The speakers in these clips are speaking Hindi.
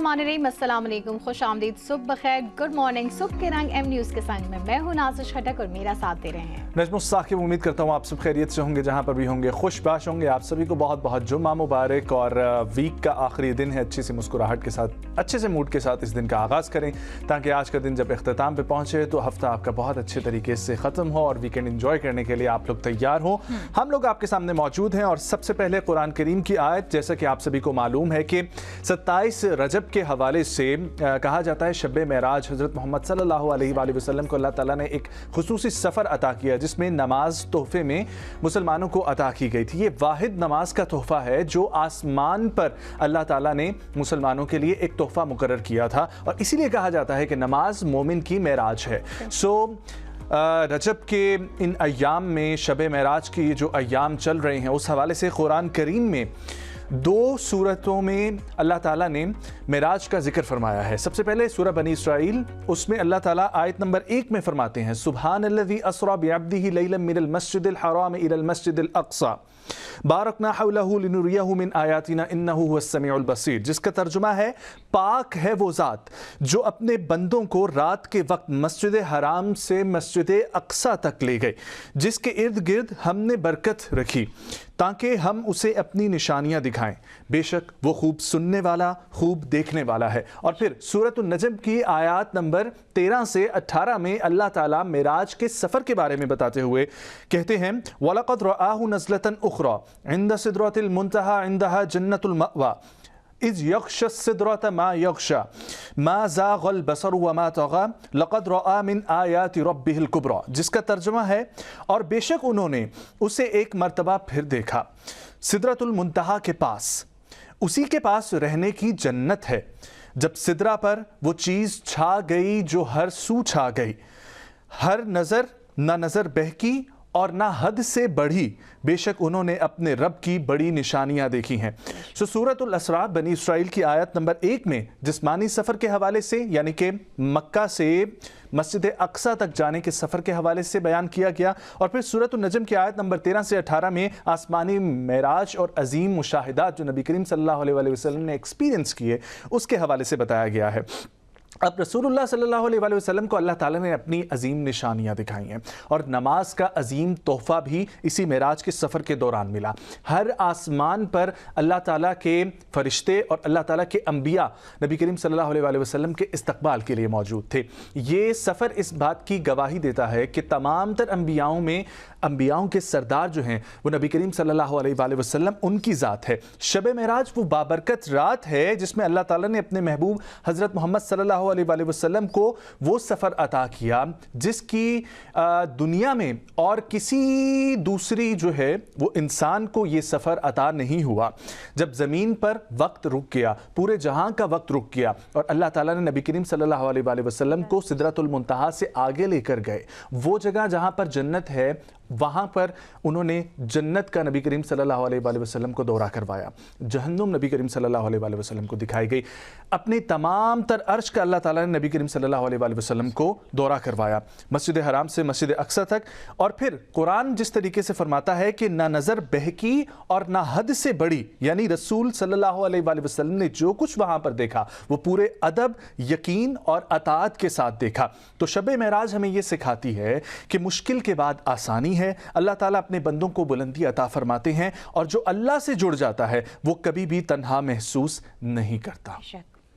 बिस्मिल्लाहिर्रहमानिर्रहीम, अस्सलाम वालेकुम, खुश आमदीद, सुबह बखैर, गुड मॉर्निंग। सुबह के रंग एम न्यूज़ के संग में मैं हूं नाज़िश खटक और मेरा साथ दे रहे हैं नजमुस साकिब। उम्मीद करता हूँ आप सब खैरियत से होंगे, जहाँ पर भी होंगे खुशबाश होंगे। आप सभी को बहुत बहुत जुम्मा मुबारक। और वीक का आखिरी दिन है, अच्छी सी मुस्कुराहट के साथ, अच्छे से मूड के साथ इस दिन का आगाज़ करें, ताकि आज का दिन जब इख्तिताम पे पहुँचे तो हफ्ता आपका बहुत अच्छे तरीके से ख़त्म हो और वीकेंड एंजॉय करने के लिए आप लोग तैयार हो। हम लोग आपके सामने मौजूद हैं और सबसे पहले कुरान करीम की आयत, जैसा कि आप सभी को मालूम है कि 27 रजब के हवाले से कहा जाता है शब मेराज हज़रत मोहम्मद सल्लल्लाहु अलैहि वसल्लम को अल्लाह ताला ने एक खुसूसी सफ़र अता किया, जिसमें नमाज तोहफे में मुसलमानों को अता की गई थी। ये वाहिद नमाज का तोहफा है जो आसमान पर अल्लाह ताला ने मुसलमानों के लिए एक तोहफा मुकर्रर किया था, और इसीलिए कहा जाता है कि नमाज मोमिन की मेराज है। रजब के इन अय्याम में, शब मेराज की जो अय्याम चल रहे हैं, उस हवाले से कुरान करीम में 2 सूरतों में अल्लाह ताला ने मेराज का जिक्र फरमाया है। सबसे पहले सूरह बनी इसराइल, उसमें अल्लाह ताला आयत नंबर 1 में फरमाते हैं, सुब्हानल्लज़ी अस्रा बिअब्दिही लैलन मिनल मस्जिदिल हराम इलल मस्जिदिल अक़सा बारकना हौलहू लिनुरियहू मिन आयातिना इन्नहू हुवस समीउल बसीर, जिसका तर्जुमा है, पाक है वो ज़ात जो अपने बंदों को रात के वक्त मस्जिद हराम से मस्जिद अक़सा तक ले गए, जिसके इर्द गिर्द हमने बरकत रखी ताकि हम उसे अपनी निशानियां दिखाएं। बेशक वो खूब सुनने वाला, खूब देखने वाला है। और फिर सूरत नजम की आयत नंबर 13 से 18 में अल्लाह ताला मेराज के सफ़र के बारे में बताते हुए कहते हैं, वलक़द रआहु नज़लतन उख़रा इंद सिदरतिल मुंतहा इंदहा जन्नतुल मअवा इज़ यग़शा सिदरत मा यग़शा मा ज़ाग़ल बसर व मा तग़ा लक़द रआ मिन आयाति रब्बिहिल कुब्रा, जिसका तर्जुमा है, और बेशक उन्होंने उसे एक मर्तबा फिर देखा सिदरतुल मुंतहा के पास, उसी के पास रहने की जन्नत है, जब सिदरा पर वो चीज़ छा गई जो हर सू छा गई, हर नज़र ना नज़र बहकी और ना हद से बढ़ी, बेशक उन्होंने अपने रब की बड़ी निशानियां देखी हैं। सूरतुल असरा बनी इसराइल की आयत नंबर 1 में जिस्मानी सफ़र के हवाले से, यानी कि मक्का से मस्जिद अक़सा तक जाने के सफ़र के हवाले से बयान किया गया, और फिर सूरतुल नजम की आयत नंबर 13 से 18 में आसमानी मेराज और अजीम मुशाहिदात जो नबी करीम सल्लल्लाहु अलैहि वसल्लम ने एक्सपीरियंस किए, उसके हवाले से बताया गया है। अब रसूलुल्लाह सल्लल्लाहु अलैहि वसल्लम को अल्लाह ताला ने अपनी अजीम निशानियां दिखाई हैं, और नमाज का अजीम तोहफ़ा भी इसी मेराज के सफ़र के दौरान मिला। हर आसमान पर अल्लाह ताला के फ़रिश्ते और अल्लाह ताला के अंबिया नबी करीम सल्लल्लाहु अलैहि वसल्लम के इस्तकबाल के लिए मौजूद थे। ये सफ़र इस बात की गवाही देता है कि तमाम तर अंबियाओं में अंबियाओं के सरदार जो हैं वो नबी करीम सल्लल्लाहु अलैहि वसल्लम, उनकी ज़ात है। शब मेराज वो बाबरकत रात है जिसमें अल्लाह ताला ने अपने महबूब हज़रत मोहम्मद सल्लल्लाहु अलैहि वसल्लम को वो सफ़र अता किया जिसकी दुनिया में और किसी दूसरी जो है वो इंसान को ये सफ़र अता नहीं हुआ। जब ज़मीन पर वक्त रुक गया, पूरे जहां का वक्त रुक गया, और अल्लाह ताला ने नबी करीम सल्लल्लाहु अलैहि वसल्लम को सिदरतुल मुंतहा से आगे लेकर गए, वो जगह जहां पर जन्नत है, वहाँ पर उन्होंने जन्नत का नबी करीम सल्लल्लाहु अलैहि वसल्लम को दौरा करवाया। जहन्नुम नबी करीम सल्लल्लाहु अलैहि वसल्लम को दिखाई गई। अपने तमाम तर अर्श का अल्लाह ताला ने नबी करीम सल्लल्लाहु अलैहि वसल्लम को दौरा करवाया, मस्जिद हराम से मस्जिद अक़सा तक। और फिर कुरान जिस तरीके से फरमाता है कि ना नज़र बहकी और ना हद से बड़ी, यानी रसूल सल्लल्लाहु अलैहि वसल्लम ने जो कुछ वहाँ पर देखा वो पूरे अदब, यकीन और अताअत के साथ देखा। तो शब मेराज हमें ये सिखाती है कि मुश्किल के बाद आसानी है। अल्लाह ताला अपने बंदों को बुलंदी अता फरमाते हैं, और जो अल्लाह से जुड़ जाता है वो कभी भी तन्हा महसूस नहीं करता।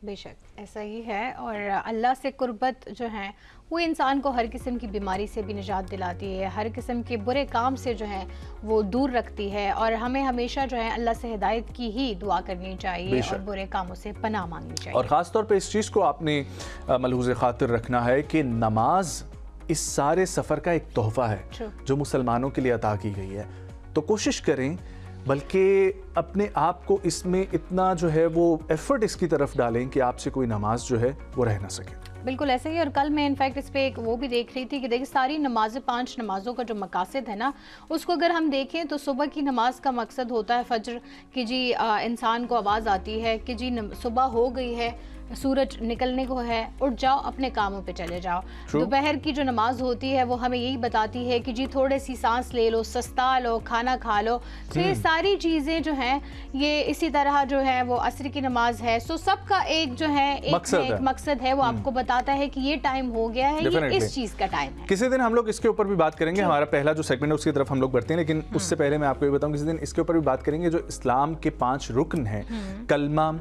बेशक ऐसा ही है। और अल्लाह से कुर्बत जो है वो इंसान को हर किस्म की बीमारी से भी निजात दिलाती है, हर किस्म के बुरे काम से जो है वो दूर रखती है, और हमें हमेशा जो है अल्लाह से हिदायत की ही दुआ करनी चाहिए और बुरे कामों से पनाह मांगनी चाहिए। और ख़ास तौर पर इस चीज़ को आपने मलहूज़ खातिर रखना है कि नमाज इस सारे सफ़र का एक तोहफ़ा है जो मुसलमानों के लिए अता की गई है। तो कोशिश करें, बल्कि अपने आप को इसमें इतना जो है वो एफर्ट इसकी तरफ डालें कि आपसे कोई नमाज जो है वो रह ना सके। बिल्कुल ऐसे ही। और कल मैं इनफैक्ट इस पे एक वो भी देख रही थी कि देखिए सारी नमाज़ें, 5 नमाज़ों का जो मकासद है ना, उसको अगर हम देखें तो सुबह की नमाज का मकसद होता है फज्र की, जी इंसान को आवाज़ आती है कि जी सुबह हो गई है, सूरज निकलने को है, उठ जाओ, अपने कामों पे चले जाओ। दोपहर की जो नमाज होती है वो हमें यही बताती है कि जी थोड़ी सी सांस ले लो, सस्ता लो, खाना खा लो। तो ये सारी चीज़ें जो हैं ये इसी तरह जो है वो असर की नमाज है। सो सबका एक जो है एक मकसद है, वो आपको बताता है कि ये टाइम हो गया है, ये इस चीज़ का टाइम है। किसी दिन हम लोग इसके ऊपर भी बात करेंगे, हमारा पहला जो सेगमेंट है उसकी तरफ हम लोग बढ़ते हैं, लेकिन उससे पहले मैं आपको ये बताऊं किसी दिन इसके ऊपर भी बात करेंगे जो इस्लाम के 5 रुकन हैं, कलमा,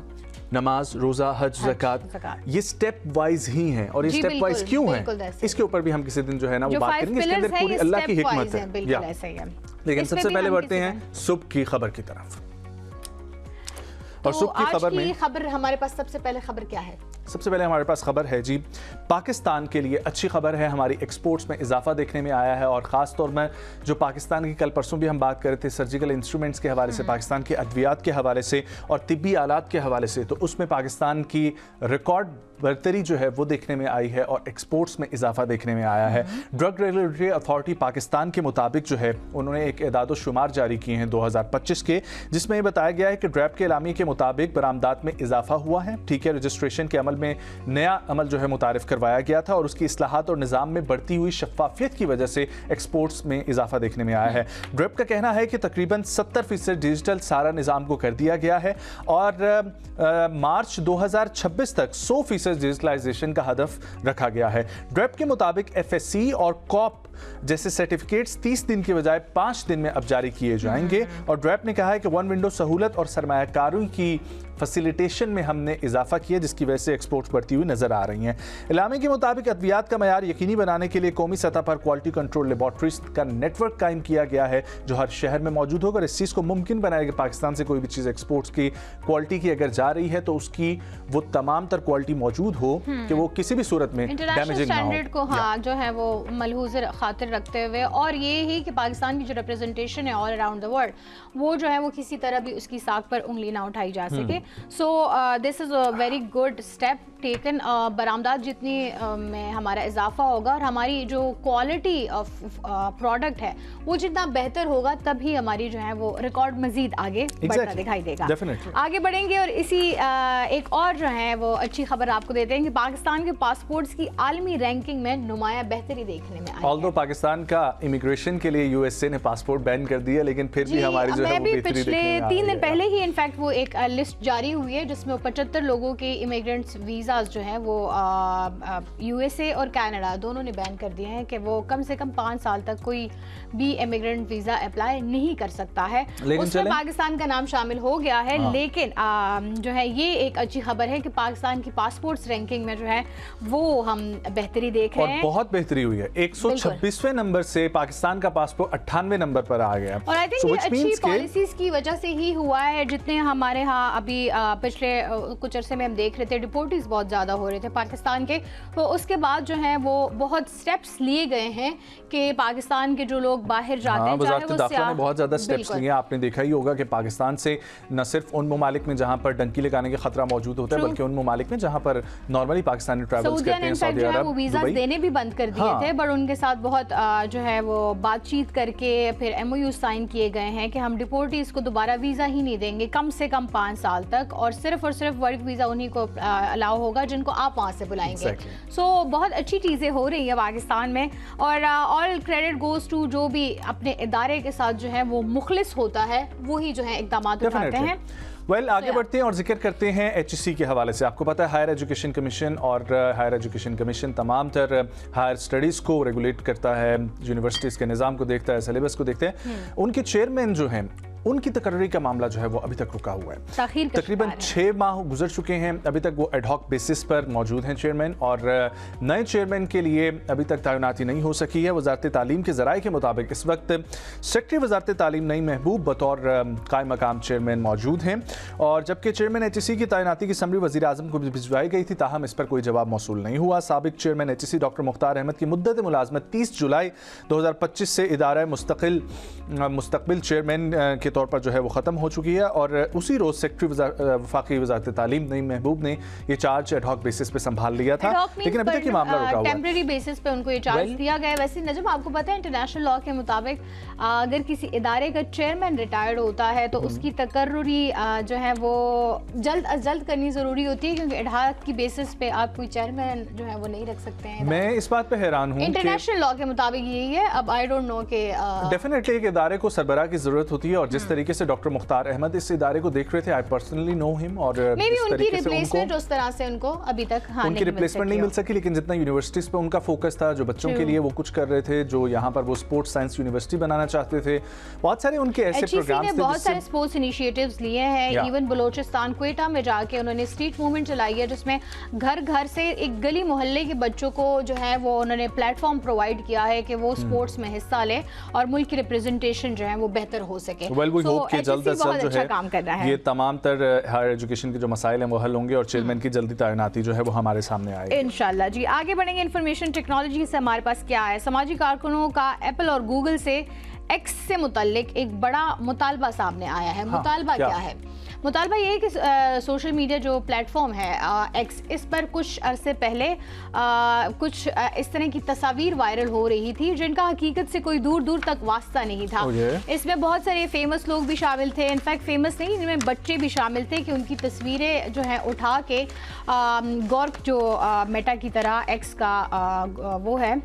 नमाज, रोजा, हज, ज़कात, ये स्टेप वाइज ही हैं। और ये स्टेप वाइज क्यों हैं, इसके ऊपर भी हम किसी दिन जो है ना वो बात करेंगे। इसके अंदर पूरी अल्लाह की हिकमत है। लेकिन सबसे पहले बढ़ते हैं सुबह की खबर की तरफ। और सुबह की खबर में हमारे पास सबसे पहले खबर क्या है? सबसे पहले हमारे पास खबर है जी, पाकिस्तान के लिए अच्छी खबर है, हमारी एक्सपोर्ट्स में इजाफा देखने में आया है। और ख़ास तौर में जो पाकिस्तान की कल परसों भी हम बात कर रहे थे सर्जिकल इंस्ट्रूमेंट्स के हवाले से, पाकिस्तान के अद्वियात के हवाले से और तिब्बी आलात के हवाले से, तो उसमें पाकिस्तान की रिकॉर्ड बढ़तरी जो है वो देखने में आई है और एक्सपोर्ट्स में इजाफा देखने में आया है। ड्रग रेगुलेटरी अथॉरिटी पाकिस्तान के मुताबिक जो है उन्होंने एक एदाद शुमार जारी किए हैं 2025 के, जिसमें ये बताया गया है कि ड्रैब के एलामी के मुताबिक बरामदात में इजाफा हुआ है। ठीक है, रजिस्ट्रेशन के अमल में नया अमल जो है मुतारिफ करवाया गया था और उसकी इस्लाहात और निज़ाम में बढ़ती हुई शफाफियत की वजह से एक्सपोर्ट्स में इजाफा देखने में आया है। ड्रैब का कहना है कि तकरीबन 70% डिजिटल सारा निज़ाम को कर दिया गया है और मार्च 2026 तक 100% डिजिटलाइजेशन का हदफ रखा गया है। ड्रैब के मुताबिक FSC और कॉप जैसे सर्टिफिकेट्स 30 दिन के बजाय 5 दिन में अब जारी किए जाएंगे। और ड्रैब ने कहा है कि वन विंडो सहूलत और सरमायाकारी की फैसिलिटेशन में हमने इजाफा किया, जिसकी वजह से एक्सपोर्ट्स बढ़ती हुई नजर आ रही हैं। इलामे के मुताबिक अद्वियात का मयार यकीनी बनाने के लिए कौमी सतह पर क्वालिटी कंट्रोल लेबॉर्ट्रीज का नेटवर्क कायम किया गया है जो हर शहर में मौजूद होगा। इस चीज़ को मुमकिन बनाएगा कि पाकिस्तान से कोई भी चीज़ एक्सपोर्ट्स की क्वालिटी की अगर जा रही है तो उसकी वो तमाम तर क्वालिटी मौजूद हो कि वो किसी भी सूरत में डैमेजिंग ना हो। को जो है वो मलहूज़ खातिर रखते हुए, और ये ही कि पाकिस्तान की जो रिप्रेजेंटेशन है ऑल अराउंड द वर्ल्ड, वो जो है वो किसी तरह भी उसकी साख पर उंगली ना उठाई जा सके। So this is a very good step taken. बरामदात जितनी में हमारा इजाफा होगा और हमारी जो क्वालिटी ऑफ प्रोडक्ट है वो जितना बेहतर होगा, तभी हमारी जो है वो रिकॉर्ड मजीद आगे बढ़ता दिखाई देगा। आगे बढ़ेंगे और इसी एक और जो है वो अच्छी खबर आपको देते हैं कि पाकिस्तान के पासपोर्ट्स की आलमी रैंकिंग में नुमाया बेहतरी देखने में आई है। ऑल्दो पाकिस्तान का इमिग्रेशन के लिए USA ने पासपोर्ट बैन कर दिया, लेकिन फिर भी हमारी जो है वो बेहतरी पिछले 3 दिन पहले ही इनफैक्ट वो एक लिस्ट जारी हुई है जिसमें 75 लोगों के इमिग्रेंट्स वीज़ाज जो हैं वो USA और कनाडा दोनों ने बैन कर दिए हैं कि वो कम से कम 5 साल तक कोई भी इमिग्रेंट वीज़ा अप्लाई नहीं कर सकता है। उसमें पाकिस्तान का नाम शामिल हो गया है। लेकिन जो है ये एक अच्छी खबर है कि पाकिस्तान की पासपोर्ट्स रैंकिंग में जो है वो हम बेहतरी देख रहे हैं। बहुत बेहतरी हुई है, 126वें नंबर से पाकिस्तान का पासपोर्ट 98वें नंबर पर आ गया। और आई थिंक ये अच्छी पॉलिसीज की वजह से ही हुआ है। जितने हमारे यहाँ अभी पिछले कुछ अरसे में हम देख रहे थे डिपोर्टीज बहुत ज़्यादा हो रहे थे पाकिस्तान के, तो उसके बाद जो है वो बहुत स्टेप्स लिए गए हैं कि पाकिस्तान के जो लोग बाहर जाते हैं, वज़ारत दाखिला ने बहुत ज़्यादा स्टेप्स लिए। आपने देखा ही होगा कि पाकिस्तान से न सिर्फ उन ममालिक में जहाँ पर डंकी लगाने का खतरा मौजूद होता है, बल्कि उन ममालिक में जहाँ पर नॉर्मली पाकिस्तानी ट्रैवल्स करते हैं, सऊदी अरब, वो वीज़ा देने भी बंद कर दिए थे, बट उनके साथ बहुत जो है वो बातचीत करके फिर MOU साइन किए गए हैं कि हम डिपोर्टीज को दोबारा वीज़ा ही नहीं देंगे कम से कम 5 साल तक, और सिर्फ वर्क वीज़ा उन्हीं को अलाउ होगा जिनको आप वहाँ से बुलाएंगे। सो बहुत अच्छी चीज़ें हो रही है पाकिस्तान में, और ऑल क्रेडिट गोज टू जो भी अपने इदारे के साथ जो है वो मुखलिस होता है, वही जो है इक़दाम उठाते हैं। आगे बढ़ते हैं और जिक्र करते हैं HEC के हवाले से। आपको पता है हायर एजुकेशन कमीशन, और हायर एजुकेशन कमीशन तमाम तर हायर स्टडीज़ को रेगुलेट करता है, यूनिवर्सिटीज़ के निज़ाम को देखता है, सिलेबस को देखते हैं। उनके चेयरमैन जो हैं उनकी तकर्री का मामला जो है वो अभी तक रुका हुआ है। तकरीबन 6 माह गुजर चुके हैं, अभी तक वो एडहॉक बेसिस पर मौजूद हैं चेयरमैन, और नए चेयरमैन के लिए अभी तक तैनाती नहीं हो सकी है। वजारत तालीम के ज़राए के मुताबिक इस वक्त सेक्रेटरी वजारत तालीम नईम महबूब बतौर कायम मकाम चेयरमैन मौजूद हैं, और जबकि चेयरमैन HEC की तैनाती की समरी वज़ीर आज़म को भिजवाई गई थी, ताहम इस पर कोई जवाब मौसूल नहीं हुआ। साबिक chairman HEC doctor Mukhtar Ahmed की मुद्दत मुलाजमत 30 जुलाई 2025 से इदारा मुस्तकिल चेयरमैन के तौर पर जो है वो ख़त्म हो चुकी है और उसी रोज़ सेक्रेटरी वफाकी वज़ारत तालीम नईम महबूब ने ये चार्ज एडहॉक बेसिस पे संभाल लिया था, लेकिन अभी तक ये मामला रुका हुआ है। टेम्परेरी बेसिस पे उनको ये चार्ज दिया गया है। वैसे नजम, आपको पता है इंटरनेशनल लॉ के मुताबिक अगर किसी इदारे का चेयरमैन रिटायर्ड होता है तो उसकी तकर्रुरी जो है वो जल्द अज जल्द करनी ज़रूरी होती है, क्योंकि एडहॉक की बेसिस पे आप कोई चेयरमैन जो है वो नहीं रख सकते हैं। मैं इस बात पे हैरान हूँ, इंटरनेशनल लॉ के मुताबिक यही है। अब आई डोंट नो कि डेफिनेटली एक इदारे को सरबराह की जरूरत होती है और जिस तरीके से डॉक्टर मुख्तार अहमद इस इदारे को देख रहे थे, आई पर्सनली नो हिम, और मे बी उनकी रिप्लेसमेंट उस तरह से उनको अभी तक उनकी रिप्लेसमेंट नहीं मिल सकी, लेकिन जितना यूनिवर्सिटीज पे उनका फोकस था, जो बच्चों के लिए वो कुछ कर रहे थे, जो यहाँ पर वो स्पोर्ट्स साइंस यूनिवर्सिटी बनाना चाहते थे, बहुत सारे उनके ऐसे प्रोग्राम्स थे, बहुत सारे स्पोर्ट्स इनिशिएटिव्स लिए हैं। इवन बलोचिस्तान क्वेटा में जाके उन्होंने स्ट्रीट मूवमेंट चलाई है, जिसमें घर घर से एक गली मोहल्ले के बच्चों को जो है वो उन्होंने प्लेटफॉर्म प्रोवाइड किया है कि वो स्पोर्ट्स में हिस्सा लें और मुल्क की रिप्रेजेंटेशन जो है वो बेहतर हो सके। जल्द अज जल्द जो है काम कर रहा है, ये तमाम तर हायर एजुकेशन के जो मसाइल हैं वो हल होंगे और चेयरमैन की जल्दी तैनाती जो है वो हमारे सामने आएगी इंशाल्लाह। जी आगे बढ़ेंगे। इंफॉर्मेशन टेक्नोलॉजी से हमारे पास क्या है? समाजी कारकुनों का एप्पल और गूगल से एक्स से मुतल्लिक एक बड़ा मुतालबा सामने आया है। मुतालबा क्या है? मुतालबा ये है कि सोशल मीडिया जो प्लेटफॉर्म है एक्स, इस पर कुछ अरसे पहले कुछ इस तरह की तस्वीर वायरल हो रही थी जिनका हकीकत से कोई दूर दूर तक वास्ता नहीं था। इसमें बहुत सारे फेमस लोग भी शामिल थे, इनफैक्ट फेमस नहीं, इनमें बच्चे भी शामिल थे कि उनकी तस्वीरें जो है उठा के गॉर्क जो मेटा की तरह एक्स का वो है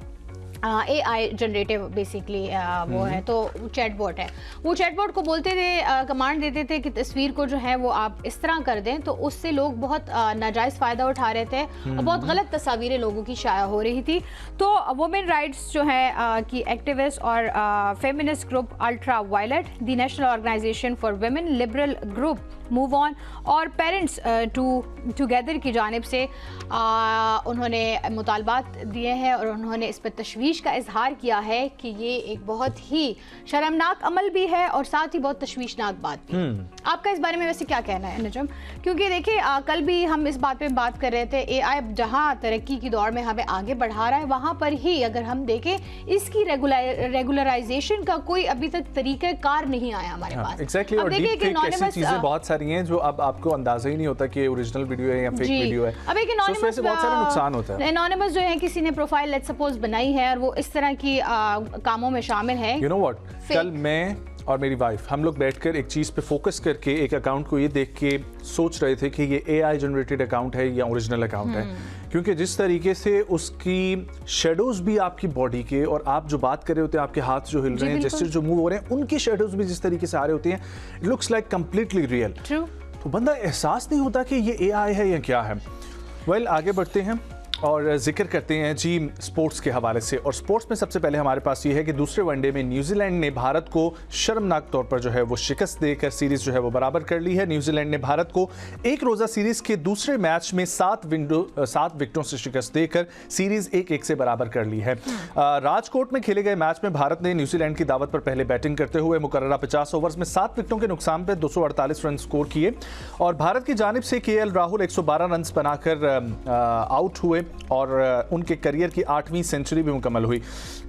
AI जनरेटिव बेसिकली वो है, तो चैटबॉट है। वो चैटबॉट को बोलते थे, कमांड देते थे कि तस्वीर को जो है वो आप इस तरह कर दें, तो उससे लोग बहुत नाजायज़ फ़ायदा उठा रहे थे और बहुत गलत तस्वीरें लोगों की शाया हो रही थी। तो वुमेन राइट्स जो है कि एक्टिविस्ट और feminist group ultra violet, the national organisation for women, liberal group move on और पेरेंट्स टुगेदर की जानिब से उन्होंने मुतालबात दिए हैं और उन्होंने इस पर तशवीश का इजहार किया है कि ये एक बहुत ही शर्मनाक अमल भी है और साथ ही बहुत तशवीशनाक बात भी। आपका इस बारे में वैसे क्या कहना है नजम? क्योंकि देखिए कल भी हम इस बात पे बात कर रहे थे, AI जहां तरक्की की दौड़ में हमें आगे बढ़ा रहा है, वहां पर ही अगर हम देखें इसकी रेगुलराइजेशन का कोई अभी तक तरीक़ाकार नहीं आया हमारे पास। एग्जैक्टली, और ऐसी चीजें बहुत सारी हैं जो अब आपको अंदाजा ही नहीं होता कि ओरिजिनल वीडियो है या फेक वीडियो है। अब एक एनोनिमस बहुत सारे नुकसान होता है। एनोनिमस जो है किसी ने प्रोफाइल लेट्स सपोज बनाई है और वो इस तरह की कामों में शामिल है। यू नो व्हाट, कल मैं और मेरी वाइफ हम लोग बैठकर एक चीज़ पे फोकस करके एक अकाउंट को ये देख के सोच रहे थे कि ये AI जनरेटेड अकाउंट है या ओरिजिनल अकाउंट है, क्योंकि जिस तरीके से उसकी शेडोज भी आपकी बॉडी के, और आप जो बात कर रहे होते हैं, आपके हाथ जो हिल रहे हैं, जेस्चर जो मूव हो रहे हैं, उनकी शेडोज भी जिस तरीके से आ रहे होते हैं, it looks like completely real. तो बंदा एहसास नहीं होता कि ये AI है या क्या है। वेल, आगे बढ़ते हैं और जिक्र करते हैं जी स्पोर्ट्स के हवाले से। और स्पोर्ट्स में सबसे पहले हमारे पास ये है कि दूसरे वनडे में न्यूजीलैंड ने भारत को शर्मनाक तौर पर जो है वो शिकस्त देकर सीरीज जो है वो बराबर कर ली है। न्यूजीलैंड ने भारत को एक रोज़ा सीरीज के दूसरे मैच में 7 विकेटों से शिकस्त देकर सीरीज 1-1 से बराबर कर ली है। राजकोट में खेले गए मैच में भारत ने न्यूजीलैंड की दावत पर पहले बैटिंग करते हुए मुकर्ररा 50 ओवर्स में 7 विकेटों के नुकसान पर 248 रन स्कोर किए और भारत की जानिब से KL राहुल 112 रन बनाकर आउट हुए और उनके करियर की 8वीं सेंचुरी भी मुकम्मल हुई।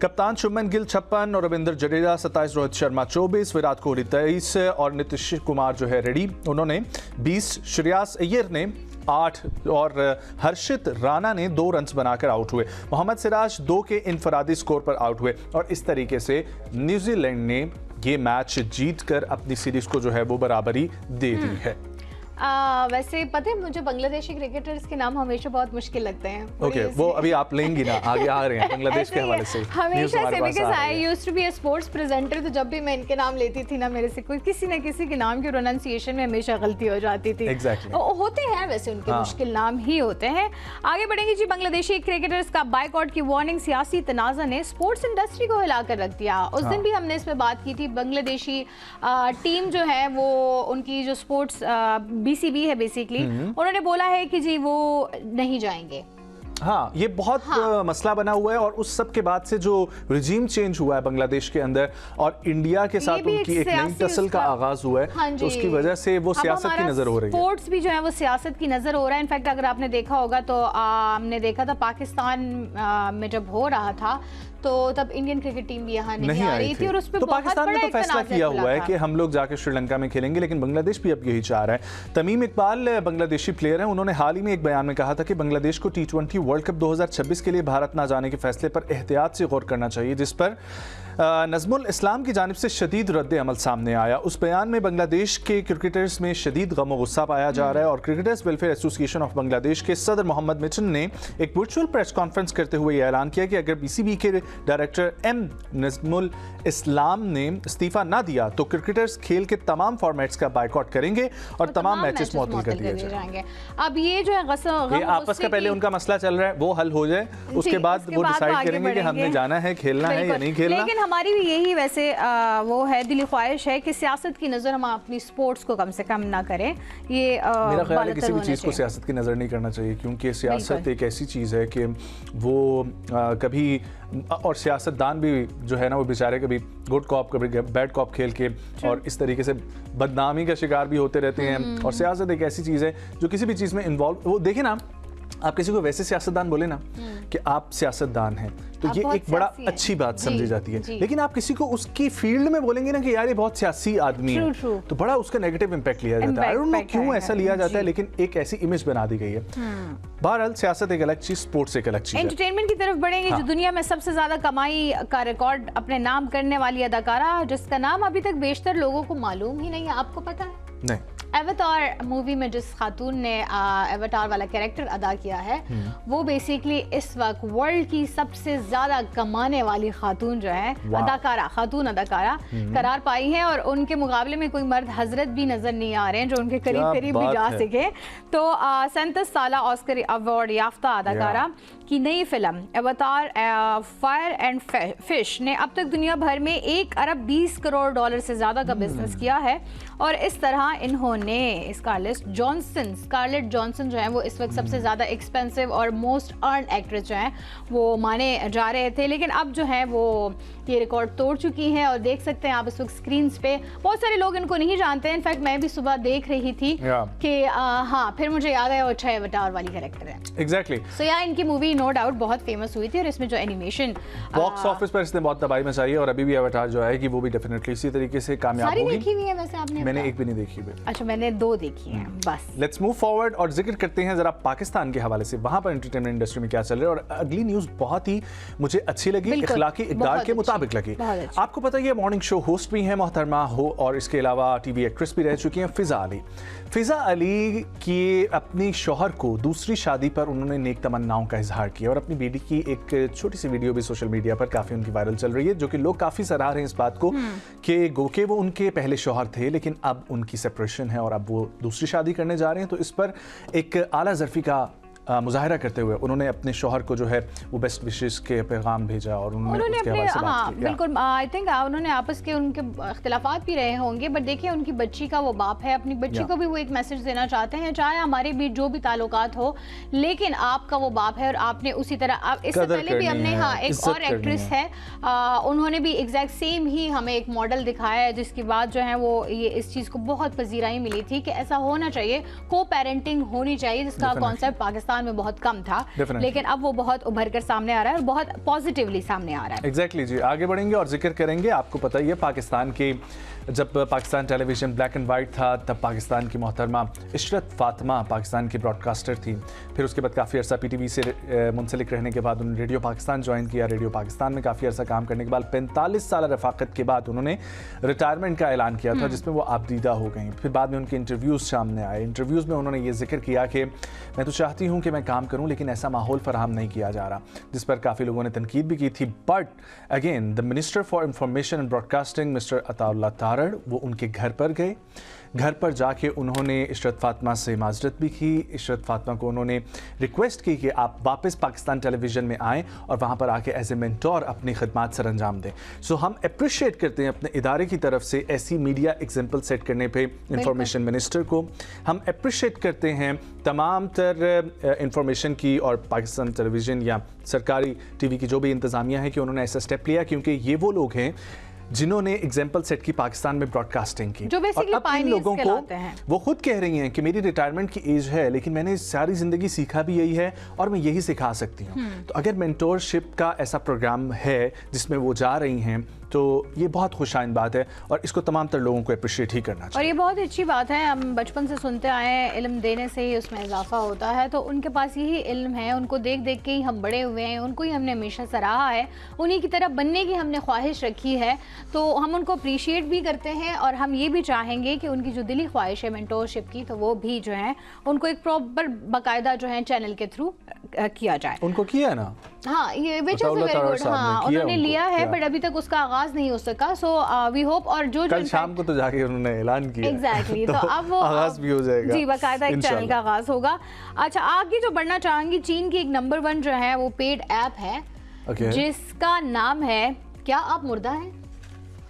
कप्तान शुभमन गिल 56 और रविंद्र जडेजा 27, रोहित शर्मा 24, विराट कोहली 23 और नीतीश कुमार जो है रेड्डी उन्होंने 20, श्रेयस अय्यर ने 8 और हर्षित राणा ने 2 रन बनाकर आउट हुए। मोहम्मद सिराज 2 के इनफरादी स्कोर पर आउट हुए और इस तरीके से न्यूजीलैंड ने ये मैच जीतकर अपनी सीरीज को जो है वो बराबरी दे दी है। वैसे पता है मुझे बांग्लादेशी क्रिकेटर्स के नाम हमेशा बहुत मुश्किल लगते हैं। ओके, वो अभी आप लेंगी ना, आगे आ रहे हैं बांग्लादेश के हवाले से हमेशा से, because I used to be a sports presenter, तो जब भी मैं इनके नाम लेती थी ना, मेरे से कोई किसी न किसी के नाम की प्रोनाउंसिएशन में हमेशा गलती हो जाती थी। होते हैं वैसे उनके मुश्किल नाम ही होते हैं। आगे बढ़ेंगे जी। बांग्लादेशी क्रिकेटर्स का बायकॉट की वार्निंग, सियासी तनाज़ा ने स्पोर्ट्स इंडस्ट्री को हिलाकर रख दिया। उस दिन भी हमने इस पर बात की थी। बांग्लादेशी टीम जो है वो उनकी जो स्पोर्ट्स BCB है बेसिकली, उन्होंने बोला है कि जी वो नहीं जाएंगे। हाँ, ये बहुत मसला बना हुआ है और उस सब के बाद से जो रिजीम चेंज हुआ है बांग्लादेश के अंदर और इंडिया के साथ उनकी एक नई टसल का आगाज हुआ है, तो उसकी वजह से वो सियासत की नजर हो रही है। स्पोर्ट्स भी जो है वो सियासत की नजर हो रहा है। इनफैक्ट अगर आपने देखा होगा तो हमने देखा था पाकिस्तान में जब हो रहा था तो तब इंडियन क्रिकेट टीम भी यहाँ नहीं आ रही थी और उस पर तो बहुत पाकिस्तान बड़ा ने तो एक फैसला तनाज़ा किया खुला हुआ है था। कि हम लोग जाके श्रीलंका में खेलेंगे, लेकिन बांग्लादेश भी अब यही चाह रहा है। तमीम इकबाल बांग्लादेशी प्लेयर हैं, उन्होंने हाल ही में एक बयान में कहा था कि बांग्लादेश को T20 वर्ल्ड कप 2026 के लिए भारत ना जाने के फैसले पर एहतियात से गौर करना चाहिए, जिस पर नज़मुल इस्लाम की जानिब से शदीद रद्द अमल सामने आया। उस बयान में बांग्लादेश के क्रिकेटर्स में शदीद गम गुस्सा पाया जा रहा है और cricketers welfare association of Bangladesh के सदर मोहम्मद मिचन ने एक वर्चुअल प्रेस कॉन्फ्रेंस करते हुए यह ऐलान किया कि अगर बीसीबी के डायरेक्टर एम नज़मुल इस्लाम ने इस्तीफा ना दिया तो क्रिकेटर्स खेल के तमाम फॉर्मेट्स का बायकॉट करेंगे और तमाम मैचेस मुअत्तल कर दिए जाएंगे। अब ये जो है आपस का पहले उनका मसला चल रहा है, वो हल हो जाए, उसके बाद वो डिसाइड करेंगे कि हमने जाना है, खेलना है या नहीं खेलना। लेकिन हमारी भी यही वैसे वो है, दिली ख्वाहिश है कि सियासत की नज़र हम अपनी स्पोर्ट्स को कम से कम ना करें। ये मेरा ख्याल है किसी भी चीज़ को सियासत की नज़र नहीं करना चाहिए, क्योंकि सियासत एक ऐसी चीज़ है कि वो कभी, और सियासतदान भी जो है ना वो बेचारे कभी गुड कॉप कभी बैड कॉप खेल के और इस तरीके से बदनामी का शिकार भी होते रहते हैं। और सियासत एक ऐसी चीज़ है जो किसी भी चीज़ में इन्वॉल्व, वो देखे ना, आप किसी को वैसे सियासतदान बोले ना कि आप सियासतदान हैं तो ये एक बड़ा अच्छी बात समझी जाती है, लेकिन आप किसी को उसकी फील्ड में बोलेंगे ना कि यार ये बहुत सियासी आदमी है, तो बड़ा उसका नेगेटिव इंपैक्ट लिया जाता है। आई डोंट नो क्यों ऐसा लिया जाता है, लेकिन एक ऐसी इमेज बना दी गई है। बहरहाल सियासत एक अलग चीज, स्पोर्ट्स एक अलग चीज है। एंटरटेनमेंट की तरफ बढ़ेंगे। जो दुनिया में सबसे ज्यादा कमाई का रिकॉर्ड अपने नाम करने वाली अदाकारा, जिसका नाम अभी तक बेशतर लोगों को मालूम ही नहीं है, आपको पता है? नहीं। एवतार मूवी में जिस खातून ने एवतार वाला कैरेक्टर अदा किया है, वो बेसिकली इस वक्त वर्ल्ड की सबसे ज्यादा कमाने वाली खातून जो है खातून अदाकारा करार पाई है। और उनके मुकाबले में कोई मर्द हजरत भी नजर नहीं आ रहे हैं जो उनके करीब करीब भी जा सके। तो 37 साल ऑस्कर अवार्ड याफ्ता अदाकारा की नई फिल्म एवतार फायर एंड फिश ने अब तक दुनिया भर में $1 अरब 20 करोड़ से ज्यादा का बिजनेस किया है। और इस तरह इन्होंने स्कारलेट जॉनसन जो है वो इस वक्त सबसे ज़्यादा एक्सपेंसिव और मोस्ट अर्न एक्ट्रेस जो है वो माने जा रहे थे, लेकिन अब जो है वो ये रिकॉर्ड तोड़ चुकी हैं। और देख सकते हैं आप इस वक्त स्क्रीन पे, बहुत सारे लोग इनको नहीं जानते हैं। इनफैक्ट मैं भी सुबह देख रही थी कि हाँ, फिर मुझे याद आया अच्छा एवतार वाली कैरेक्टर है। एग्जैक्टली। सो यार इनकी मूवी नो डाउट बहुत फेमस हुई थी और इसमें जो एनिमेशन बॉक्स ऑफिस पर इसने बहुत तबाही मचाई है और अभी भी एवतार जो है कि वो भी डेफिनेटली इसी तरीके से कामयाब होगी। सारी देखी हुई है वैसे आपने? मैंने एक भी नहीं देखी हुई। अच्छा, मैंने 2 देखी हैं बस। लेट्स मूव फॉरवर्ड और जिक्र करते हैं जरा पाकिस्तान के हवाले से, वहां पर एंटरटेनमेंट इंडस्ट्री में क्या चल रहा है। और अगली न्यूज़ बहुत ही मुझे अच्छी लगी, इखलाकी इक़दार के मुताबिक लगी। आपको पता है ये मॉर्निंग शो होस्ट भी हैं मोहतरमा हो, और इसके अलावा टीवी एक्ट्रेस भी रह चुकी हैं फ़िज़ा अली। फ़िज़ा अली की अपनी शौहर को दूसरी शादी पर उन्होंने नेक तमन्नाओं का इजहार किया और अपनी बेटी की एक छोटी सी वीडियो भी सोशल मीडिया पर काफ़ी उनकी वायरल चल रही है, जो कि लोग काफ़ी सराह रहे हैं इस बात को कि गो के वो उनके पहले शौहर थे लेकिन अब उनकी सेपरेशन है और अब वो दूसरी शादी करने जा रहे हैं। तो इस पर एक आला ज़र्फ़ी का मुजाहरा करते हुए उन्होंने अपने शौहर को जो है वो बेस्ट विशेस के पैगाम भेजा और उन्होंने उसके हवाले से बात की। बिल्कुल, आई थिंक उन्होंने आपस के उनके इख्तिलाफात भी रहे होंगे, बट देखिए उनकी बच्ची का वो बाप है, अपनी बच्ची को भी वो एक मैसेज देना चाहते हैं, चाहे हमारे बीच जो भी ताल्लुकात हो, लेकिन आपका वो बाप है और आपने उसी तरह, इससे पहले भी हमने एक और एक्ट्रेस है, उन्होंने भी एग्जैक्ट सेम ही हमें एक मॉडल दिखाया है, जिसके बाद जो है वो ये इस चीज़ को बहुत पजीराई मिली थी कि ऐसा होना चाहिए, को पेरेंटिंग होनी चाहिए, जिसका कॉन्सेप्ट पाकिस्तान में बहुत कम था, लेकिन अब वो बहुत उभर कर सामने आ रहा है और बहुत पॉजिटिवली सामने आ रहा है। एग्जैक्टली जी, आगे बढ़ेंगे और जिक्र करेंगे। आपको पता ही है पाकिस्तान के, जब Pakistan television black and white था तब पाकिस्तान की मोहतरमा इशरत फातिमा पाकिस्तान की ब्रॉडकास्टर थी। फिर उसके बाद काफ़ी अर्सा PTV से मुंसलिक रहने के बाद उन्होंने रेडियो पाकिस्तान ज्वाइन किया। रेडियो पाकिस्तान में काफ़ी अर्सा काम करने के बाद 45 साल रफ़ाकत के बाद उन्होंने रिटायरमेंट का ऐलान किया था, जिसमें वो आबदीदा हो गई। फिर बाद में उनके इंटरव्यूज़ सामने आए। इंटरव्यूज़ में उन्होंने ये जिक्र किया कि मैं तो चाहती हूँ कि मैं काम करूं, लेकिन ऐसा माहौल फराहम नहीं किया जा रहा, जिस पर काफ़ी लोगों ने तनकीद भी की थी। But again the minister for information and broadcasting mister Attaullah Tarar वो उनके घर पर गए। घर पर जाके उन्होंने इशरत फातिमा से माजरत भी की। इशरत फातिमा को उन्होंने रिक्वेस्ट की कि आप वापस पाकिस्तान टेलीविज़न में आएँ और वहाँ पर आके एज ए मेंटोर अपनी खिदमात सर अंजाम दें। सो हम अप्रिशिएट करते हैं अपने इदारे की तरफ से ऐसी मीडिया एग्जाम्पल सेट करने पे इंफॉर्मेशन मिनिस्टर को। हम अप्रिशिएट करते हैं तमाम तर इंफॉर्मेशन की और पाकिस्तान टेलीविज़न या सरकारी TV की जो भी इंतज़ामिया है कि उन्होंने ऐसा स्टेप लिया, क्योंकि ये वो लोग हैं जिन्होंने एग्जाम्पल सेट की पाकिस्तान में ब्रॉडकास्टिंग की, जो बेसिकली और इन लोगों को हैं। वो खुद कह रही हैं कि मेरी रिटायरमेंट की एज है लेकिन मैंने सारी जिंदगी सीखा भी यही है और मैं यही सिखा सकती हूँ। तो अगर मेंटोरशिप का ऐसा प्रोग्राम है जिसमें वो जा रही हैं तो ये बहुत खुशाइन बात है और इसको तमाम तर लोगों को अप्रिशिएट ही करना चाहिए। और ये बहुत अच्छी बात है, हम बचपन से सुनते आए हैं इल्म देने से ही उसमें इजाफा होता है, तो उनके पास यही इल्म है, उनको देख देख के ही हम बड़े हुए हैं, उनको ही हमने हमेशा सराहा है, उन्हीं की तरह बनने की हमने ख्वाहिश रखी है, तो हम उनको अप्रिशिएट भी करते हैं और हम ये भी चाहेंगे कि उनकी जो दिली ख्वाहिश है मेंटोरशिप की, तो वो भी जो है उनको एक प्रॉपर बाकायदा जो है चैनल के थ्रू किया जाए। उनको किया ना, हाँ, ये विच इज वेरी गुड। हाँ, उन्होंने लिया है बट अभी तक उसका आगाज नहीं हो सका, सो वी होप। और जो कल शाम को तो जाके उन्होंने ऐलान किया एग्जैक्टली तो अब वो आगाज भी हो जाएगा जी, बाकायदा एक चैनल का आगाज होगा। अच्छा, आगे जो बढ़ना चाहूंगी, चीन की एक नंबर 1 जो है वो पेड ऐप है जिसका नाम है क्या आप मुर्दा हैं?